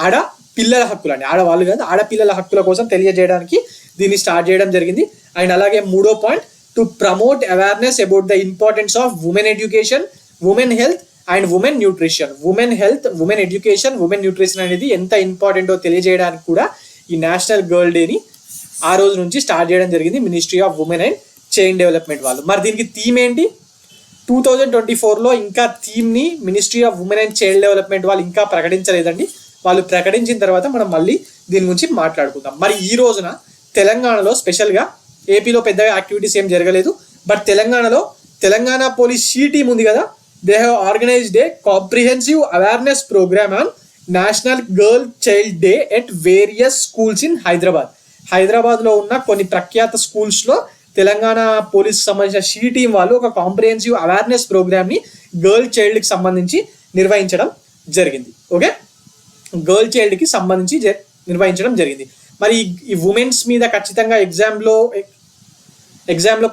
ఆడపిల్లల హక్కులు అండి, ఆడవాళ్ళు కాదు, ఆడపిల్లల హక్కుల కోసం తెలియజేయడానికి దీన్ని స్టార్ట్ చేయడం జరిగింది. అండ్ అలాగే మూడో point, to promote awareness about the importance of women education, women health and women nutrition. Women health, women education, women nutrition అనేది ఎంత ఇంపార్టెంటో తెలియజేయడానికి కూడా ఈ నేషనల్ గర్ల్ డేని ఆ రోజు నుంచి స్టార్ట్ చేయడం జరిగింది ministry of women and child development వాళ్ళు. మరి దీనికి థీమ్ ఏంటి? 2024లో ఇంకా థీమ్ని ministry of women and child development వాళ్ళు ఇంకా ప్రకటించలేదండి. వాళ్ళు ప్రకటించిన తర్వాత మనం మళ్ళీ దీని గురించి మాట్లాడుకుందాం. మరి ఈ రోజున తెలంగాణలో స్పెషల్గా, ఏపీలో పెద్దగా యాక్టివిటీస్ ఏం జరగలేదు, but Telangana police she team ఉంది కదా, they have organised a comprehensive awareness programme on national girl child day at various schools in హైదరాబాద్లో ఉన్న కొన్ని ప్రఖ్యాత స్కూల్స్లో తెలంగాణ పోలీస్ సంబంధించిన షీ టీం వాళ్ళు ఒక కాంప్రిహెన్సివ్ అవేర్నెస్ ప్రోగ్రామ్ని గర్ల్ చైల్డ్కి సంబంధించి నిర్వహించడం జరిగింది. ఓకే, గర్ల్ చైల్డ్కి సంబంధించి నిర్వహించడం జరిగింది. మరి ఈ ఉమెన్స్ మీద ఖచ్చితంగా ఎగ్జామ్లో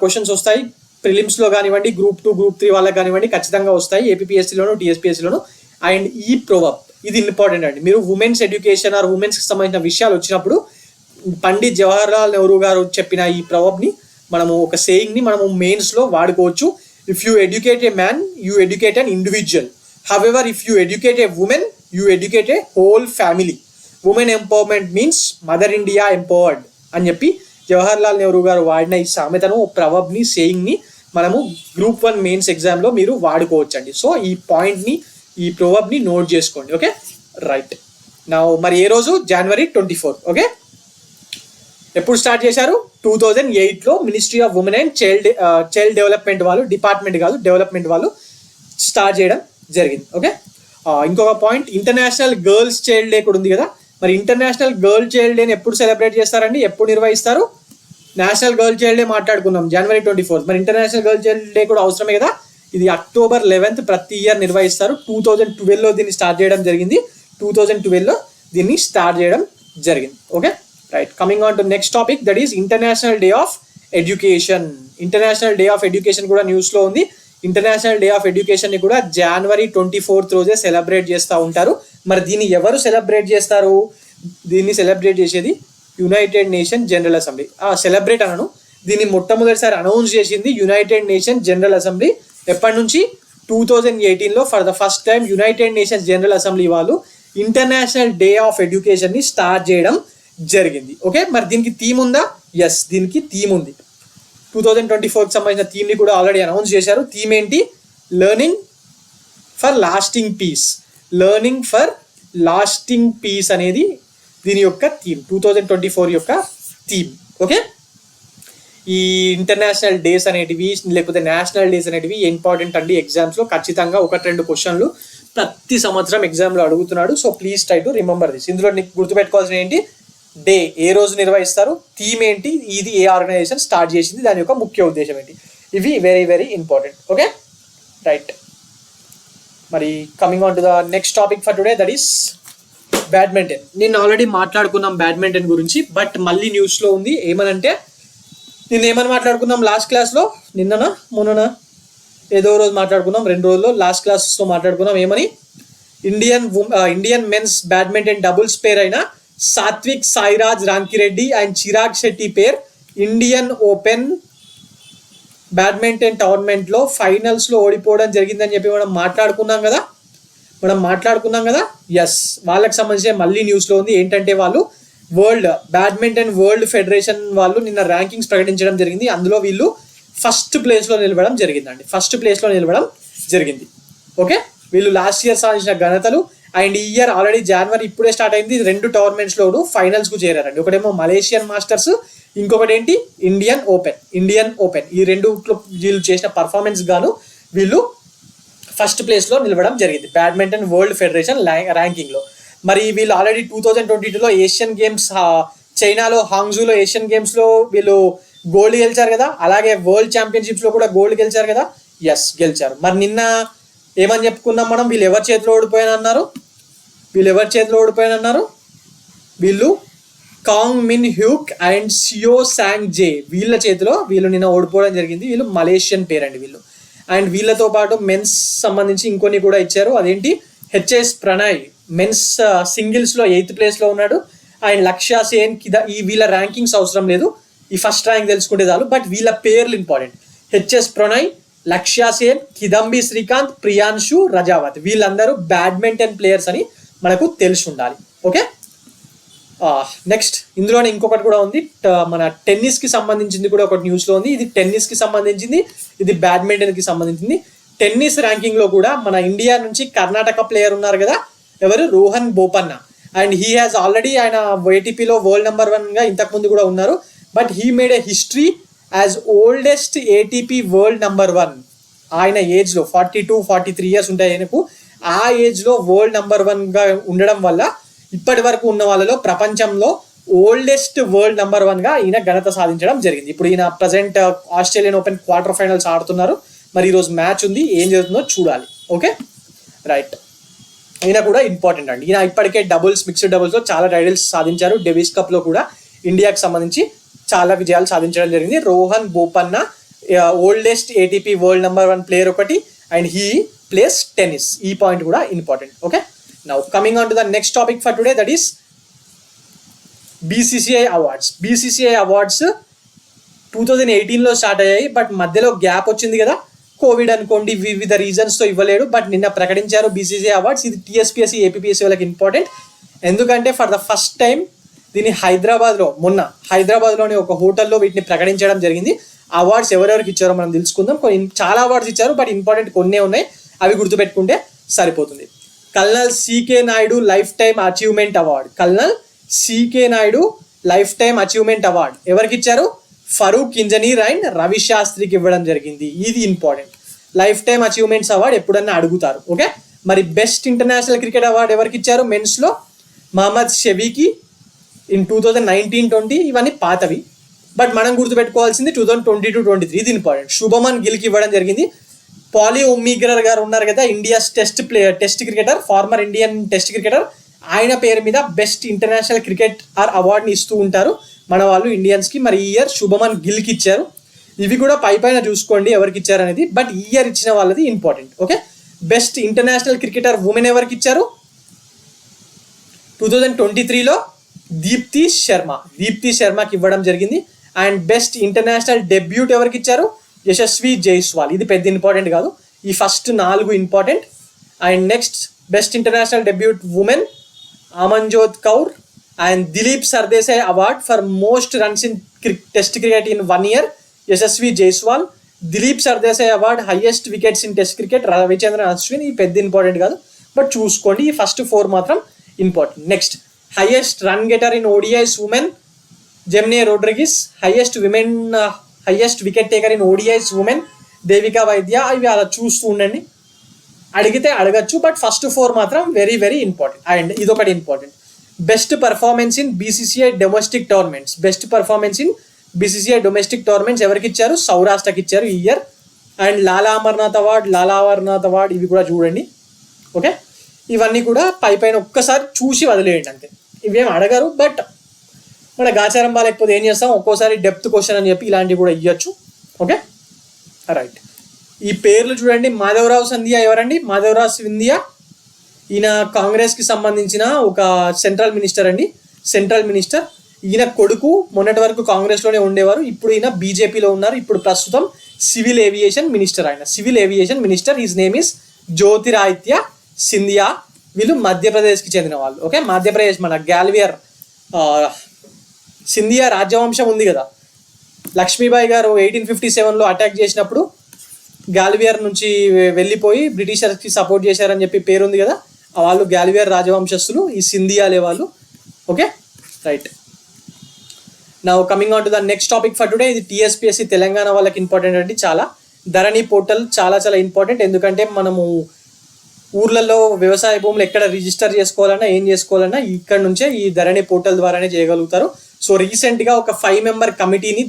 క్వశ్చన్స్ వస్తాయి. ప్రిలిమ్స్లో కానివ్వండి, గ్రూప్ 2, గ్రూప్ 3 వాళ్ళకి కానివ్వండి, ఖచ్చితంగా వస్తాయి, ఏపీఎస్సీలోను, టీఎస్పీఎస్సీలోను. అండ్ ఈ ప్రోవర్బ్ ఇది ఇంపార్టెంట్ అండి. మీరు ఉమెన్స్ ఎడ్యుకేషన్ ఆర్ ఉమెన్స్కి సంబంధించిన విషయాలు వచ్చినప్పుడు పండిత్ జవహర్లాల్ నెహ్రూ గారు చెప్పిన ఈ ప్రోవర్బ్ని మనము, ఒక సేయింగ్ని మనము మెయిన్స్లో వాడుకోవచ్చు. If you educate A man, you educate an individual. However if you educate A women, you educate A whole family. Women empowerment means mother India empowered అని చెప్పి జవహర్లాల్ నెహ్రూ గారు వాడిన ఈ సామెతను, ప్రవర్బ్ని, సేయింగ్ని మనము గ్రూప్ 1 మెయిన్స్ ఎగ్జామ్లో మీరు వాడుకోవచ్చు అండి. సో ఈ పాయింట్ని, ఈ ప్రోవర్బ్ని నోట్ చేసుకోండి. Okay, right. నా మరి ఏ రోజు? January 24. ఓకే, ఎప్పుడు స్టార్ట్ చేశారు? 2008లో ministry of women and child development వాళ్ళు, డిపార్ట్మెంట్ కాదు, డెవలప్మెంట్ వాళ్ళు స్టార్ట్ చేయడం జరిగింది. ఓకే, ఇంకొక point, international girls child day కూడా ఉంది కదా. మరి ఇంటర్నేషనల్ గర్ల్ చైల్డ్ డేని ఎప్పుడు సెలబ్రేట్ చేస్తారండి? ఎప్పుడు నిర్వహిస్తారు? నేషనల్ గర్ల్ చైల్డ్ డే మాట్లాడుకున్నాం, January 24. మరి ఇంటర్నేషనల్ గర్ల్ చైల్డ్ డే కూడా అవసరమే కదా. ఇది October 11th ప్రతి ఇయర్ నిర్వహిస్తారు. 2012లో దీన్ని స్టార్ట్ చేయడం జరిగింది. 2012లో దీన్ని స్టార్ట్ చేయడం జరిగింది. Okay, right. Coming on to next topic, that is international day of education. International day of education కూడా న్యూస్లో ఉంది. ఇంటర్నేషనల్ డే ఆఫ్ ఎడ్యుకేషన్ని కూడా January 24th రోజే సెలబ్రేట్ చేస్తూ ఉంటారు. మరి దీన్ని ఎవరు సెలబ్రేట్ చేస్తారు? దీన్ని సెలబ్రేట్ చేసేది United nation general assembly. Celebrate అనను, దీన్ని మొట్టమొదటిసారి అనౌన్స్ చేసింది యునైటెడ్ నేషన్ జనరల్ అసెంబ్లీ. ఎప్పటి నుంచి? 2018లో for the first time United Nations general assembly వాళ్ళు ఇంటర్నేషనల్ డే ఆఫ్ ఎడ్యుకేషన్ని స్టార్ట్ చేయడం జరిగింది. ఓకే, మరి దీనికి థీమ్ ఉందా? ఎస్, దీనికి థీమ్ ఉంది. 2024కి సంబంధించిన థీమ్ని కూడా ఆల్రెడీ అనౌన్స్ చేశారు. థీమ్ ఏంటి? Learning for lasting peace. Learning for lasting peace అనేది దీని యొక్క థీమ్, 2024 యొక్క థీమ్. ఓకే, ఈ ఇంటర్నేషనల్ డేస్ అనేటివి లేకపోతే నేషనల్ డేస్ అనేటివి ఇంపార్టెంట్ అండి. ఎగ్జామ్స్లో ఖచ్చితంగా 1-2 క్వశ్చన్లు ప్రతి సంవత్సరం ఎగ్జామ్లో అడుగుతున్నాడు. So please try to remember this. ఇందులో నీకు గుర్తుపెట్టుకోవాల్సిన ఏంటి? డే ఏ రోజు నిర్వహిస్తారు, థీమ్ ఏంటి, ఇది ఏ ఆర్గనైజేషన్ స్టార్ట్ చేసింది, దాని యొక్క ముఖ్య ఉద్దేశం ఏంటి, ఇవి very very important. Okay, right. మరి coming on to the next topic for today, that is badminton. నేను ఆల్రెడీ మాట్లాడుకున్నాం బ్యాడ్మింటన్ గురించి, బట్ మళ్ళీ న్యూస్లో ఉంది. ఏమనంటే, ఏమని మాట్లాడుకున్నాం లాస్ట్ క్లాస్లో? నిన్ననా మొన్ననా ఏదో రోజు మాట్లాడుకున్నాం, 2 రోజుల్లో లాస్ట్ క్లాస్లో మాట్లాడుకున్నాం. ఏమని? Indian men's badminton doubles pair అయిన Satwik Sairaj Rankireddy and Chirag Shetty pair Indian open badminton టోర్నమెంట్లో ఫైనల్స్లో ఓడిపోవడం జరిగిందని చెప్పి మనం మాట్లాడుకున్నాం కదా. ఎస్, వాళ్ళకి సంబంధించి మళ్ళీ న్యూస్లో ఉంది. ఏంటంటే వాళ్ళు వరల్డ్ ఫెడరేషన్ వాళ్ళు నిన్న ర్యాంకింగ్స్ ప్రకటించడం జరిగింది. అందులో వీళ్ళు ఫస్ట్ ప్లేస్లో నిలవడం జరిగింది. ఓకే, వీళ్ళు లాస్ట్ ఇయర్ సాధించిన ఘనతలు అండ్ ఈ ఇయర్ ఆల్రెడీ January ఇప్పుడే స్టార్ట్ అయింది. 2 టోర్నమెంట్స్లోనూ ఫైనల్స్కు చేరారండి. ఒకటేమో మలేషియన్ మాస్టర్స్, ఇంకొకటి ఏంటి? Indian open. ఈ 2 వీళ్ళు చేసిన పర్ఫార్మెన్స్ గాను వీళ్ళు ఫస్ట్ ప్లేస్లో నిలవడం జరిగింది బ్యాడ్మింటన్ వరల్డ్ ఫెడరేషన్ ర్యాంకింగ్లో. మరి వీళ్ళు ఆల్రెడీ 2022లో ఏషియన్ గేమ్స్ చైనాలో హాంగ్జూలో ఏషియన్ గేమ్స్లో వీళ్ళు గోల్డ్ గెలిచారు కదా, అలాగే వరల్డ్ ఛాంపియన్షిప్స్లో కూడా గోల్డ్ గెలిచారు కదా. ఎస్, గెలిచారు. మరి నిన్న ఏమని చెప్పుకున్నాం మనం, వీళ్ళు ఎవరి చేతిలో ఓడిపోయానన్నారు, వీళ్ళు Kong min Hyuk and సియో song జే వీళ్ళ చేతిలో వీళ్ళు నిన్న ఓడిపోవడం జరిగింది. వీళ్ళు మలేషియన్ పేర్ అండి వీళ్ళు. అండ్ వీళ్ళతో పాటు మెన్స్ సంబంధించి ఇంకొన్ని కూడా ఇచ్చారు. అదేంటి, హెచ్ఎస్ ప్రణయ్ మెన్స్ సింగిల్స్లో 8th ప్లేస్లో ఉన్నాడు. అండ్ లక్ష్య సేన్ ఈ వీళ్ళ ర్యాంకింగ్స్ అవసరం లేదు, ఈ ఫస్ట్ ర్యాంక్ తెలుసుకుంటే చాలు. బట్ వీళ్ళ పేర్లు ఇంపార్టెంట్. హెచ్ఎస్ ప్రణయ్, లక్ష్య సేన్, కిదంబి శ్రీకాంత్, ప్రియాంశు రజావత్ వీళ్ళందరూ బ్యాడ్మింటన్ ప్లేయర్స్ అని మనకు తెలిసి ఉండాలి. ఓకే, నెక్స్ట్ ఇందులోనే ఇంకొకటి కూడా ఉంది, మన టెన్నిస్కి సంబంధించింది కూడా ఒకటి న్యూస్లో ఉంది. ఇది టెన్నిస్కి సంబంధించింది, ఇది బ్యాడ్మింటన్కి సంబంధించింది. టెన్నిస్ ర్యాంకింగ్లో కూడా మన ఇండియా నుంచి కర్ణాటక ప్లేయర్ ఉన్నారు కదా, ఎవరు, Rohan Bopanna. And he has already ఆయన ఏటీపీలో వరల్డ్ నెంబర్ 1గా ఇంతకుముందు కూడా ఉన్నారు. But he made a history as oldest ATP world number 1. ఆయన ఏజ్లో 42-43 ఇయర్స్ ఉంటాయి ఆయనకు. ఆ ఏజ్లో వరల్డ్ నెంబర్ 1గా ఉండడం వల్ల ఇప్పటి వరకు ఉన్న వాళ్ళలో ప్రపంచంలో ఓల్డెస్ట్ వరల్డ్ నెంబర్ 1గా ఈయన ఘనత సాధించడం జరిగింది. ఇప్పుడు ఈయన present Australian open quarter finals ఆడుతున్నారు. మరి ఈరోజు మ్యాచ్ ఉంది, ఏం జరుగుతుందో చూడాలి. Okay, right. ఈయన కూడా ఇంపార్టెంట్ అండి. ఈయన ఇప్పటికే డబుల్స్, మిక్స్డ్ డబుల్స్లో చాలా టైటిల్స్ సాధించారు. డేవిస్ కప్లో కూడా ఇండియాకి సంబంధించి చాలా విజయాలు సాధించడం జరిగింది. Rohan Bopanna oldest ATP world number 1 player ఒకటి. And he plays tennis. ఈ పాయింట్ కూడా important. Okay, now coming on to the next topic for today, that is BCCI awards. BCCI awards 2018లో స్టార్ట్ అయ్యాయి. బట్ మధ్యలో గ్యాప్ వచ్చింది కదా, కోవిడ్ అనుకోండి, వివిధ రీజన్స్తో ఇవ్వలేడు. బట్ నిన్న ప్రకటించారు బీసీసీఐ అవార్డ్స్. ఇది టీఎస్పీఎస్సీ, ఏపీపీఎస్సీ వాళ్ళకి ఇంపార్టెంట్. ఎందుకంటే ఫర్ ద ఫస్ట్ టైం దీన్ని హైదరాబాద్లోని ఒక హోటల్లో వీటిని ప్రకటించడం జరిగింది. అవార్డ్స్ ఎవరెవరికి ఇచ్చారో మనం తెలుసుకుందాం. చాలా అవార్డ్స్ ఇచ్చారు, బట్ ఇంపార్టెంట్ కొన్నే ఉన్నాయి, అవి గుర్తుపెట్టుకుంటే సరిపోతుంది. Colonel CK Naidu life time achievement award. Colonel CK Naidu life time achievement award ఎవరికి ఇచ్చారు? ఫరూక్ ఇంజనీర్ అండ్ రవి శాస్త్రికి ఇవ్వడం జరిగింది. ఇది important. Life time achievements award ఎప్పుడన్నా అడుగుతారు. ఓకే, మరి బెస్ట్ ఇంటర్నేషనల్ క్రికెట్ అవార్డు ఎవరికి ఇచ్చారు? మెన్స్లో మహమ్మద్ షఫీకి ఇన్ 2019-20. ఇవన్నీ పాతవి, బట్ మనం గుర్తుపెట్టుకోవాల్సింది 2022-23. ఇది ఇంపార్టెంట్. శుభమన్ గిల్కి ఇవ్వడం జరిగింది. పాలీ ఉమ్మీగ్రర్ గారు ఉన్నారు కదా, India's test cricketer, former Indian test cricketer. ఆయన పేరు మీద బెస్ట్ ఇంటర్నేషనల్ క్రికెట్ అవార్డుని ఇస్తూ ఉంటారు మన వాళ్ళు ఇండియన్స్కి. మరి ఈ ఇయర్ శుభమన్ గిల్కి ఇచ్చారు. ఇవి కూడా పైన చూసుకోండి ఎవరికి ఇచ్చారు అనేది. బట్ ఈ ఇయర్ ఇచ్చిన వాళ్ళది important. Okay, best international cricketer women ఎవరికి ఇచ్చారు? 2023లో దీప్తి శర్మకి ఇవ్వడం జరిగింది. అండ్ బెస్ట్ ఇంటర్నేషనల్ డెబ్యూట్ ఎవరికి ఇచ్చారు? యశస్వి జైస్వాల్. ఇది పెద్ద ఇంపార్టెంట్ కాదు, ఈ first 4 important. And next best international debut women Amanjot Kaur. And Dilip Sardesai award for most runs in test cricket in 1 year, Yashasvi Jaiswal. Dilip Sardesai award highest wickets in test cricket, Ravichandran Ashwin. ఇది పెద్ద ఇంపార్టెంట్ కాదు, బట్ చూసుకోండి. ఈ ఫస్ట్ 4 మాత్రం important. Next highest run getter in ODIs women Jemimah Rodrigues. Highest wicket taker in ODIs women Devika Vaidya. ఇవి అలా చూస్తూ ఉండండి, అడిగితే అడగచ్చు, బట్ ఫస్ట్ 4 మాత్రం వెరీ వెరీ ఇంపార్టెంట్. అండ్ ఇదొకటి important. Best performance in BCCI domestic tournaments. Best performance in BCCI domestic tournaments ఎవరికి ఇచ్చారు? సౌరాష్ట్రకి ఇచ్చారు ఈ year. And Lala Amarnath award ఇవి కూడా చూడండి. ఓకే, ఇవన్నీ కూడా పైన ఒక్కసారి చూసి వదిలేయండి అంతే. ఇవేం అడగరు, బట్ మన గాచారం బాగాలేకపోతే ఏం చేస్తాం, ఒక్కోసారి డెప్త్ క్వశ్చన్ అని చెప్పి ఇలాంటివి కూడా ఇవ్వచ్చు. Okay, right. ఈ పేర్లు చూడండి. మాధవరావు సింధియా ఎవరండి? మాధవరావు సింధియా ఈయన కాంగ్రెస్కి సంబంధించిన ఒక సెంట్రల్ మినిస్టర్. ఈయన కొడుకు మొన్నటి వరకు కాంగ్రెస్లోనే ఉండేవారు, ఇప్పుడు ఈయన బీజేపీలో ఉన్నారు. ఇప్పుడు ప్రస్తుతం civil aviation minister. His name is Jyotiraditya Scindia. వీళ్ళు మధ్యప్రదేశ్కి చెందిన వాళ్ళు. ఓకే, మధ్యప్రదేశ్ మన గ్వాలియర్ సింధియా రాజ్యవంశం ఉంది కదా, లక్ష్మీబాయి గారు 1857లో అటాక్ చేసినప్పుడు గ్వాలియర్ నుంచి వెళ్ళిపోయి బ్రిటిషర్స్కి సపోర్ట్ చేశారని చెప్పి పేరుంది కదా, వాళ్ళు గ్వాలియర్ రాజవంశస్థులు, ఈ సింధియాలే వాళ్ళు. Okay, right. Now coming on to the next topic for today. ఇది టీఎస్పీఎస్సీ తెలంగాణ వాళ్ళకి ఇంపార్టెంట్ అండి చాలా. ధరణి పోర్టల్ చాలా చాలా ఇంపార్టెంట్. ఎందుకంటే మనము ఊర్లలో వ్యవసాయ భూములు ఎక్కడ రిజిస్టర్ చేసుకోవాలన్నా ఏం చేసుకోవాలన్నా ఇక్కడ నుంచే ఈ ధరణి పోర్టల్ ద్వారానే చేయగలుగుతారు. సో రీసెంట్గా ఒక 5 మెంబర్ కమిటీని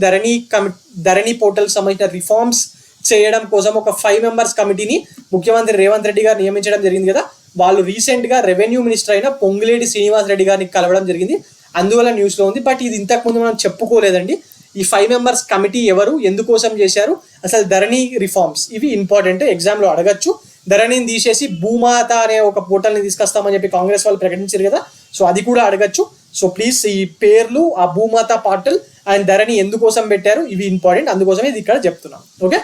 ధరణి పోర్టల్కి సంబంధించిన రిఫార్మ్స్ చేయడం కోసం ఒక 5 మెంబర్స్ కమిటీని ముఖ్యమంత్రి రేవంత్ రెడ్డి గారు నియమించడం జరిగింది కదా. వాళ్ళు రీసెంట్గా రెవెన్యూ మినిస్టర్ అయిన పొంగులేటి శ్రీనివాస్ రెడ్డి గారిని కలవడం జరిగింది. అందువల్ల న్యూస్లో ఉంది. బట్ ఇది ఇంతకుముందు మనం చెప్పుకోలేదండి. ఈ 5 మెంబర్స్ కమిటీ ఎవరు, ఎందుకోసం చేశారు, అసలు ధరణి రిఫార్మ్స్, ఇవి ఇంపార్టెంట్, ఎగ్జామ్లో అడగచ్చు. ధరణిని తీసేసి భూమాత అనే ఒక పోర్టల్ని తీసుకొస్తామని చెప్పి కాంగ్రెస్ వాళ్ళు ప్రకటించారు కదా. సో అది కూడా అడగచ్చు. సో ప్లీజ్ ఈ పేర్లు, ఆ భూమాత పోర్టల్ అండ్ ధరణి ఎందుకోసం పెట్టారు, ఇవి ఇంపార్టెంట్, అందుకోసమే ఇది ఇక్కడ చెప్తున్నాం. Okay,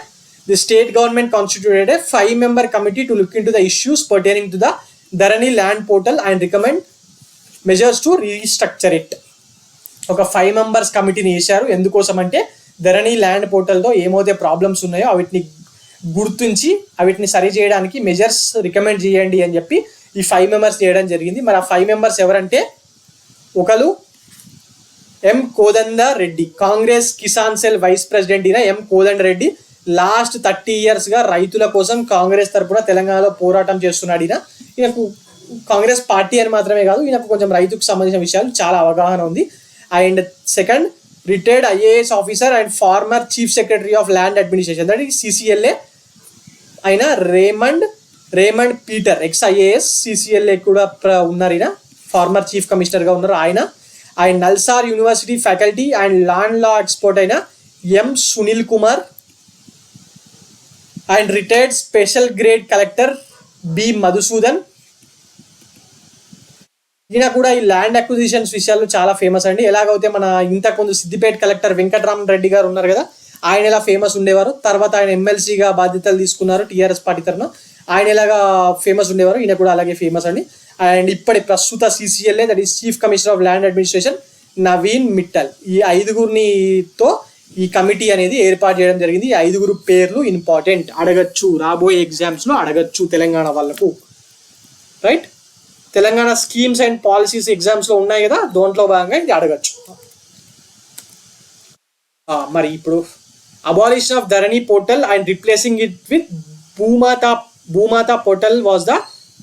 the state government constituted A 5 member committee to look in to the issues pertaining to the Dharani land portal and recommend measures to restructure it. ఒక 5 members కమిటీని వేశారు. ఎందుకోసం అంటే ధరణి ల్యాండ్ పోర్టల్తో ఏమైతే ప్రాబ్లమ్స్ ఉన్నాయో వీటిని గుర్తించి వీటిని సరి చేయడానికి మెజర్స్ రికమెండ్ చేయండి అని చెప్పి ఈ 5 members చేయడం జరిగింది. మరి ఆ 5 members ఎవరంటే, ఒకరు M Kodanda Reddy, Congress Kisan cell vice president అయిన ఎం కోదండ రెడ్డి లాస్ట్ 30 yearsగా రైతుల కోసం కాంగ్రెస్ తరఫున తెలంగాణలో పోరాటం చేస్తున్నాడు. ఈయనకు కాంగ్రెస్ పార్టీ అని మాత్రమే కాదు, ఈయనకు కొంచెం రైతుకు సంబంధించిన విషయాలు చాలా అవగాహన ఉంది. And second, retired IAS officer and former chief secretary of land administration, that is CCLA అయిన రేమండ్ పీటర్, ex-IAS CCLA కూడా ఉన్నారు. ఈయన ఫార్మర్ చీఫ్ కమిషనర్గా ఉన్నారు. ఆయన NALSAR university faculty and land law expert అయిన M Sunil Kumar and retired special grade collector B Madhusudan. ఈయన కూడా ఈ ల్యాండ్ అక్విజిషన్స్ విషయాలు చాలా ఫేమస్ అండి. ఎలాగైతే మన ఇంతకుముందు సిద్దిపేట కలెక్టర్ వెంకటరామన్ రెడ్డి గారు ఉన్నారు కదా, ఆయన ఎలా ఫేమస్ ఉండేవారు, తర్వాత ఆయన ఎమ్మెల్సీగా బాధ్యతలు తీసుకున్నారు TRS పార్టీ తరఫున, ఆయన ఎలాగా ఫేమస్ ఉండేవారు, ఈయన కూడా అలాగే ఫేమస్ అండి. అండ్ ఇప్పటి ప్రస్తుత CCLA, that is chief commissioner of land administration Naveen Mittal. ఈ 5గురితో ఈ కమిటీ అనేది ఏర్పాటు చేయడం జరిగింది. ఈ 5గురు పేర్లు ఇంపార్టెంట్, అడగచ్చు, రాబోయే ఎగ్జామ్స్లో అడగచ్చు తెలంగాణ వాళ్ళకు. Right, Telangana schemes and policies ఎగ్జామ్స్లో ఉన్నాయి కదా, దాంట్లో భాగంగా ఇది అడగచ్చు. మరి ఇప్పుడు abolition of Dharani portal and replacing it with Bhumata portal was the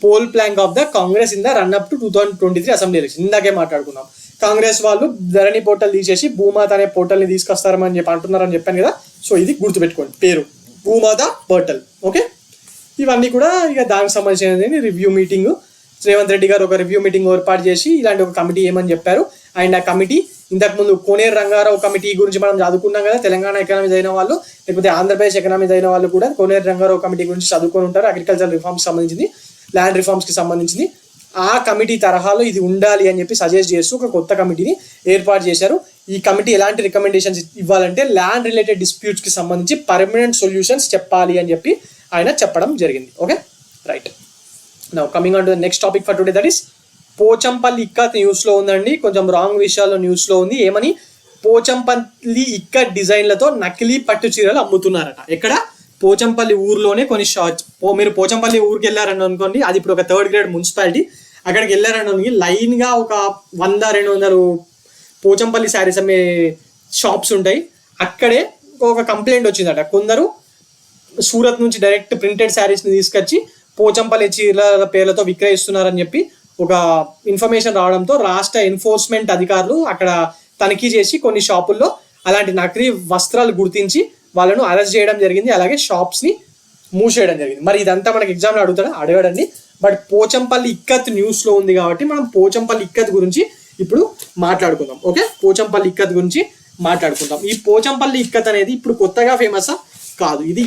poll plank of the Congress in the run up to 2023 assembly election. ఇందాకే మాట్లాడుకున్నాం, కాంగ్రెస్ వాళ్ళు ధరణి పోర్టల్ తీసేసి భూమాత అనే పోర్టల్ని తీసుకొస్తారని చెప్పి అంటున్నారని చెప్పాను కదా. సో ఇది గుర్తుపెట్టుకోండి, పేరు భూమాత పోర్టల్. ఓకే, ఇవన్నీ కూడా ఇక దానికి సంబంధించిన రివ్యూ మీటింగ్, రేవంత్ రెడ్డి గారు ఒక రివ్యూ మీటింగ్ ఏర్పాటు చేసి ఇలాంటి ఒక కమిటీ ఏమని చెప్పారు. అండ్ ఆ కమిటీ ఇంతకుముందు కోనేరు రంగారావు కమిటీ గురించి మనం చదువుకున్నాం కదా, తెలంగాణ ఎకనామీ అయిన వాళ్ళు లేకపోతే ఆంధ్రప్రదేశ్ ఎకనామీ అయిన వాళ్ళు కూడా కోనేరు రంగారావు కమిటీ గురించి చదువుకొని ఉంటారు. అగ్రికల్చర్ రిఫార్మ్స్ సంబంధించింది, ల్యాండ్ రిఫార్మ్స్కి సంబంధించింది. ఆ కమిటీ తరహాలో ఇది ఉండాలి అని చెప్పి సజెస్ట్ చేస్తూ ఒక కొత్త కమిటీని ఏర్పాటు చేశారు. ఈ కమిటీ ఎలాంటి రికమెండేషన్స్ ఇవ్వాలంటే ల్యాండ్ రిలేటెడ్ డిస్ప్యూట్స్కి సంబంధించి పర్మనెంట్ సొల్యూషన్స్ చెప్పాలి అని చెప్పి ఆయన చెప్పడం జరిగింది. Okay, right. Now coming on to the next topic for today, that is Pochampally ikat న్యూస్లో ఉందండి. కొంచెం రాంగ్ విషయాల్లో న్యూస్లో ఉంది. ఏమని, పోచంపల్లి ఇక్కత్ డిజైన్లతో నకిలీ పట్టు చీరలు అమ్ముతున్నారట. ఎక్కడ, పోచంపల్లి ఊర్లోనే కొన్ని మీరు పోచంపల్లి ఊరికి వెళ్ళారని అనుకోండి, అది ఇప్పుడు ఒక 3rd grade మున్సిపాలిటీ, అక్కడికి వెళ్ళారని లైన్గా ఒక 100-200 పోచంపల్లి శారీస్ అమ్మే షాప్స్ ఉంటాయి. అక్కడే ఒక కంప్లైంట్ వచ్చిందట, కొందరు సూరత్ నుంచి డైరెక్ట్ ప్రింటెడ్ శారీస్ని తీసుకొచ్చి పోచంపల్లి చీరల పేర్లతో విక్రయిస్తున్నారని చెప్పి ఒక ఇన్ఫర్మేషన్ రావడంతో రాష్ట్ర ఎన్ఫోర్స్మెంట్ అధికారులు అక్కడ తనిఖీ చేసి కొన్ని షాపుల్లో అలాంటి నకిలీ వస్త్రాలు గుర్తించి వాళ్ళను అరెస్ట్ చేయడం జరిగింది. అలాగే షాప్స్ని మూసేయడం జరిగింది. మరి ఇదంతా మనకి ఎగ్జామ్లో అడగడండి. బట్ పోచంపల్లి ఇక్కత్ న్యూస్లో ఉంది కాబట్టి మనం పోచంపల్లి ఇక్కత్ గురించి ఇప్పుడు మాట్లాడుకుందాం. ఓకే, పోచంపల్లి ఇక్కత్ గురించి మాట్లాడుకుందాం. ఈ పోచంపల్లి ఇక్కత్ అనేది ఇప్పుడు కొత్తగా ఫేమసా కాదు, ఇది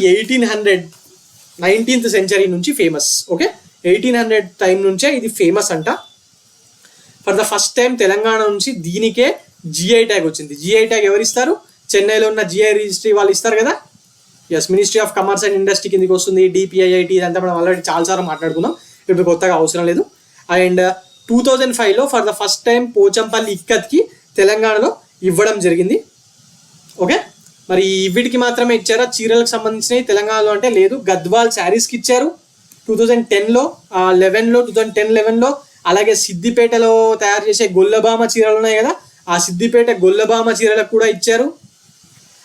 19th century నుంచి ఫేమస్. ఓకే, 1800 టైం నుంచే ఇది ఫేమస్ అంట. For the first time Telangana నుంచి దీనికే GI ట్యాగ్ వచ్చింది. GI ట్యాగ్ ఎవరు ఇస్తారు, చెన్నైలో ఉన్న GI రిజిస్ట్రీ వాళ్ళు ఇస్తారు కదా. Yes, ministry of commerce and industry కిందకి వస్తుంది. DPIIT ఇదంతా మనం ఆల్రెడీ చాలాసార్లు మాట్లాడుకున్నాం, ఇప్పుడు కొత్తగా అవసరం లేదు. అండ్ 2005లో for the first time Pochampally ఇక్కత్కి తెలంగాణలో ఇవ్వడం జరిగింది. ఓకే, మరి వీటికి మాత్రమే ఇచ్చారా, చీరలకు సంబంధించినవి తెలంగాణలో అంటే లేదు. గద్వాల్ శారీస్కి ఇచ్చారు 2010-11లో. అలాగే సిద్దిపేటలో తయారు చేసే గొల్లబామ చీరలు ఉన్నాయి కదా, ఆ సిద్దిపేట గొల్లబామ చీరలకు కూడా ఇచ్చారు.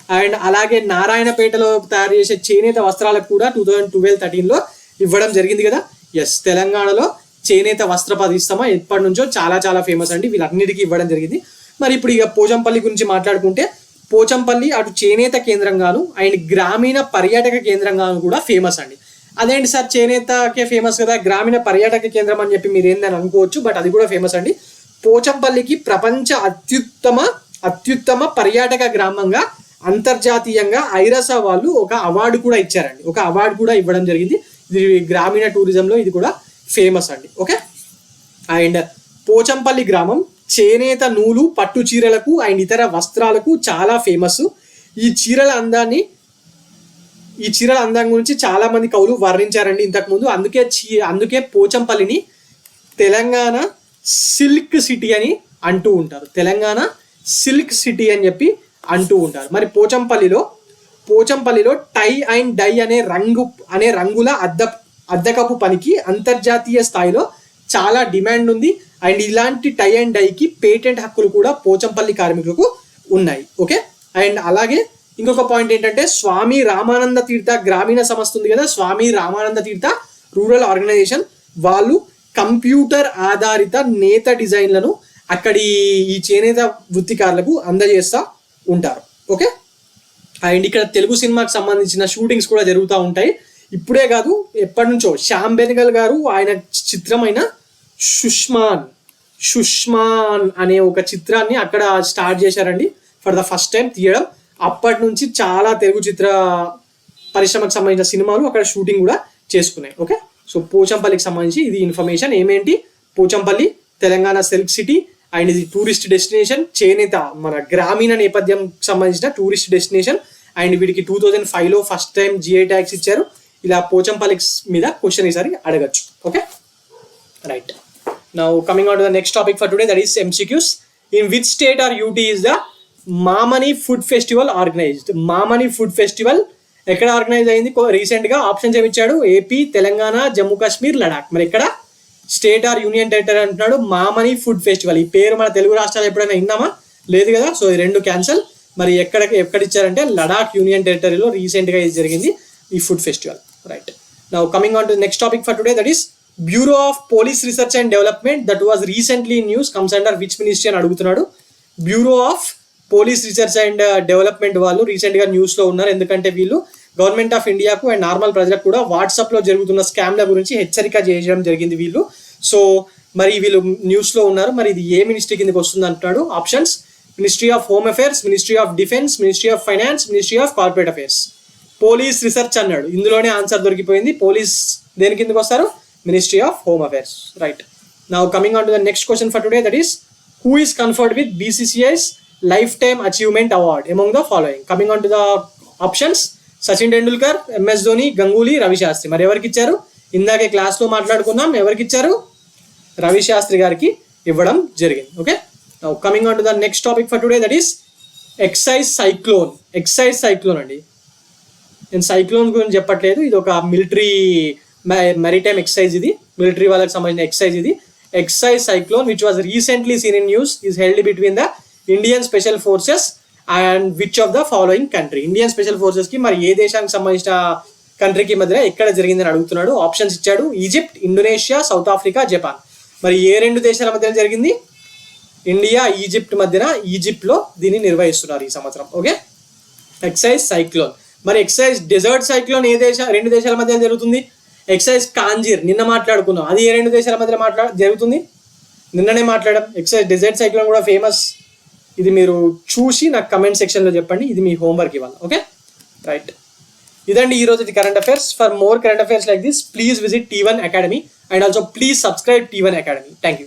అండ్ అలాగే నారాయణపేటలో తయారు చేసే చేనేత వస్త్రాలకు కూడా 2012-13లో ఇవ్వడం జరిగింది కదా. ఎస్, తెలంగాణలో చేనేత వస్త్ర పరిశ్రమ ఎప్పటి నుంచో చాలా చాలా ఫేమస్ అండి, వీళ్ళన్నిటికీ ఇవ్వడం జరిగింది. మరి ఇప్పుడు ఇక పోచంపల్లి గురించి మాట్లాడుకుంటే పోచంపల్లి అటు చేనేత కేంద్రంగాను అండ్ గ్రామీణ పర్యాటక కేంద్రంగాను కూడా ఫేమస్ అండి. అదేంటి సార్, చేనేతకే ఫేమస్ కదా, గ్రామీణ పర్యాటక కేంద్రం అని చెప్పి మీరు ఏందని అనుకోవచ్చు, బట్ అది కూడా ఫేమస్ అండి. పోచంపల్లికి ప్రపంచ అత్యుత్తమ పర్యాటక గ్రామంగా అంతర్జాతీయంగా ఐరస వాళ్ళు ఒక అవార్డు కూడా ఇచ్చారండి, ఒక అవార్డు కూడా ఇవ్వడం జరిగింది. ఇది గ్రామీణ టూరిజంలో ఇది కూడా ఫేమస్ అండి. ఓకే, అండ్ పోచంపల్లి గ్రామం చేనేత నూలు, పట్టు చీరలకు అండ్ ఇతర వస్త్రాలకు చాలా ఫేమస్. ఈ చీరల అందం గురించి చాలా మంది కవులు వర్ణించారండి ఇంతకుముందు. అందుకే పోచంపల్లిని తెలంగాణ సిల్క్ సిటీ అని అంటూ ఉంటారు, తెలంగాణ సిల్క్ సిటీ అని చెప్పి అంటూ ఉంటారు. మరి పోచంపల్లిలో టై అండ్ డై అనే రంగుల అద్దకపు పనికి అంతర్జాతీయ స్థాయిలో చాలా డిమాండ్ ఉంది. అండ్ ఇలాంటి టై అండ్ డైకి పేటెంట్ హక్కులు కూడా పోచంపల్లి కార్మికులకు ఉన్నాయి. ఓకే, అండ్ అలాగే ఇంకొక పాయింట్ ఏంటంటే స్వామి రామానంద తీర్థ గ్రామీణ సంస్థ ఉంది కదా, స్వామి రామానంద తీర్థ రూరల్ ఆర్గనైజేషన్ వాళ్ళు కంప్యూటర్ ఆధారిత నేత డిజైన్లను అక్కడి ఈ చేనేత వృత్తికారులకు అందజేస్తూ ఉంటారు. ఓకే, అండ్ ఇక్కడ తెలుగు సినిమాకి సంబంధించిన షూటింగ్స్ కూడా జరుగుతూ ఉంటాయి. ఇప్పుడే కాదు, ఎప్పటి నుంచో శ్యామ్ బెనగల్ గారు ఆయన చిత్రమైన సుష్మాన్ అనే ఒక చిత్రాన్ని అక్కడ స్టార్ట్ చేశారండి ఫర్ ద ఫస్ట్ టైం తీయడం. అప్పటి నుంచి చాలా తెలుగు చిత్ర పరిశ్రమకు సంబంధించిన సినిమాలు అక్కడ షూటింగ్ కూడా చేసుకున్నాయి. ఓకే, సో పోచంపల్లికి సంబంధించి ఇది ఇన్ఫర్మేషన్. ఏమేంటి, Pochampally Telangana silk city and ఇది టూరిస్ట్ డెస్టినేషన్, చేనేత మన గ్రామీణ నేపథ్యం సంబంధించిన టూరిస్ట్ డెస్టినేషన్. అండ్ వీడికి 2005లో ఫస్ట్ టైం GI ట్యాగ్స్ ఇచ్చారు. ఇలా పోచంపల్లి మీద క్వశ్చన్ ఈసారి అడగచ్చు. Okay, right. Now coming on to the next topic for today, that is MCQs. In which state or UT is the Mamani food festival organised? Mamani food festival ఎక్కడ ఆర్గనైజ్ అయింది రీసెంట్ గా? ఆప్షన్స్ ఏమి ఇచ్చాడు? AP, తెలంగాణ, జమ్మూ కాశ్మీర్, లడాక్. మరి ఇక్కడ స్టేట్ ఆర్ యూనియన్ టెరిటరీ అంటున్నాడు. మామని ఫుడ్ ఫెస్టివల్, ఈ పేరు మన తెలుగు రాష్ట్రాలు ఎప్పుడైనా విన్నామా? లేదు కదా, సో ఈ రెండు క్యాన్సల్. మరి ఎక్కడ ఇచ్చారంటే లడాక్ యూనియన్ టెరిటరీలో రీసెంట్ గా ఇది జరిగింది ఈ food festival. Right, now coming on to next topic for today, that is bureau of police research and development that was recently in news comes under which ministry అని అడుగుతున్నాడు. Bureau of police research and development వాళ్ళు రీసెంట్ గా న్యూస్ లో ఉన్నారు, ఎందుకంటే వీళ్ళు గవర్నమెంట్ ఆఫ్ ఇండియాకు అండ్ నార్మల్ ప్రజలకు కూడా వాట్సాప్ లో జరుగుతున్న స్కామ్ల గురించి హెచ్చరిక చేయడం జరిగింది వీళ్ళు. సో మరి వీళ్ళు న్యూస్ లో ఉన్నారు. మరి ఇది ఏ మినిస్ట్రీ కిందకి వస్తుంది అంటున్నాడు. Options: ministry of home affairs, ministry of defence, ministry of finance, ministry of corporate affairs. Police research అన్నాడు, ఇందులోనే ఆన్సర్ దొరికిపోయింది. పోలీస్ దేని కిందకి వస్తారు? Ministry of home affairs. Right, now coming on to the next question for today, that is who is conferred with BCCI's lifetime achievement award among the following? Coming on to the options: Sachin Tendulkar, MS Dhoni, Ganguly, Ravi Shastri. మరి ఎవరికి ఇచ్చారు? ఇందాకే క్లాస్ లో మాట్లాడుకుందాం, ఎవరికి ఇచ్చారు? రవి శాస్త్రి గారికి ఇవ్వడం జరిగింది. Okay, now coming on to the next topic for today, that is exercise cyclone. Exercise cyclone అండి, నేను సైక్లోన్ గురించి చెప్పట్లేదు, ఇది ఒక మిలిటరీ మెరిటైమ్ ఎక్సైజ్, ఇది మిలిటరీ వాళ్ళకి సంబంధించిన ఎక్సైజ్. ఇది exercise cyclone which was recently seen in news is held between the Indian special forces and which of the following country? Indian special forces కి మరి ఏ దేశానికి సంబంధించిన కంట్రీకి మధ్య ఎక్కడ జరిగిందని అడుగుతున్నాడు. ఆప్షన్స్ ఇచ్చాడు: Egypt, Indonesia, south Africa, Japan. మరి ఏ రెండు దేశాల మధ్య జరిగింది? ఇండియా ఈజిప్ట్ మధ్యన, ఈజిప్ట్ లో దీన్ని నిర్వహిస్తున్నారు ఈ సంవత్సరం. Okay, exercise cyclone. మరి ఎక్సైజ్ డెజర్ట్ సైక్లోన్ రెండు దేశాల మధ్య జరుగుతుంది. ఎక్సైజ్ కాంజీర్ నిన్న మాట్లాడుకున్నాం, అది ఏ రెండు దేశాల మధ్య జరుగుతుంది? నిన్ననే మాట్లాడాం. ఎక్సైజ్ డెజర్ట్ సైక్లోన్ కూడా ఫేమస్. ఇది మీరు చూసి నాకు కమెంట్ సెక్షన్లో చెప్పండి, ఇది మీ హోంవర్క్ ఇవాళ. Okay, right. ఇదండి ఈ రోజు current affairs. For more current affairs like this please visit T1 Academy and also please subscribe T1 Academy. Thank you.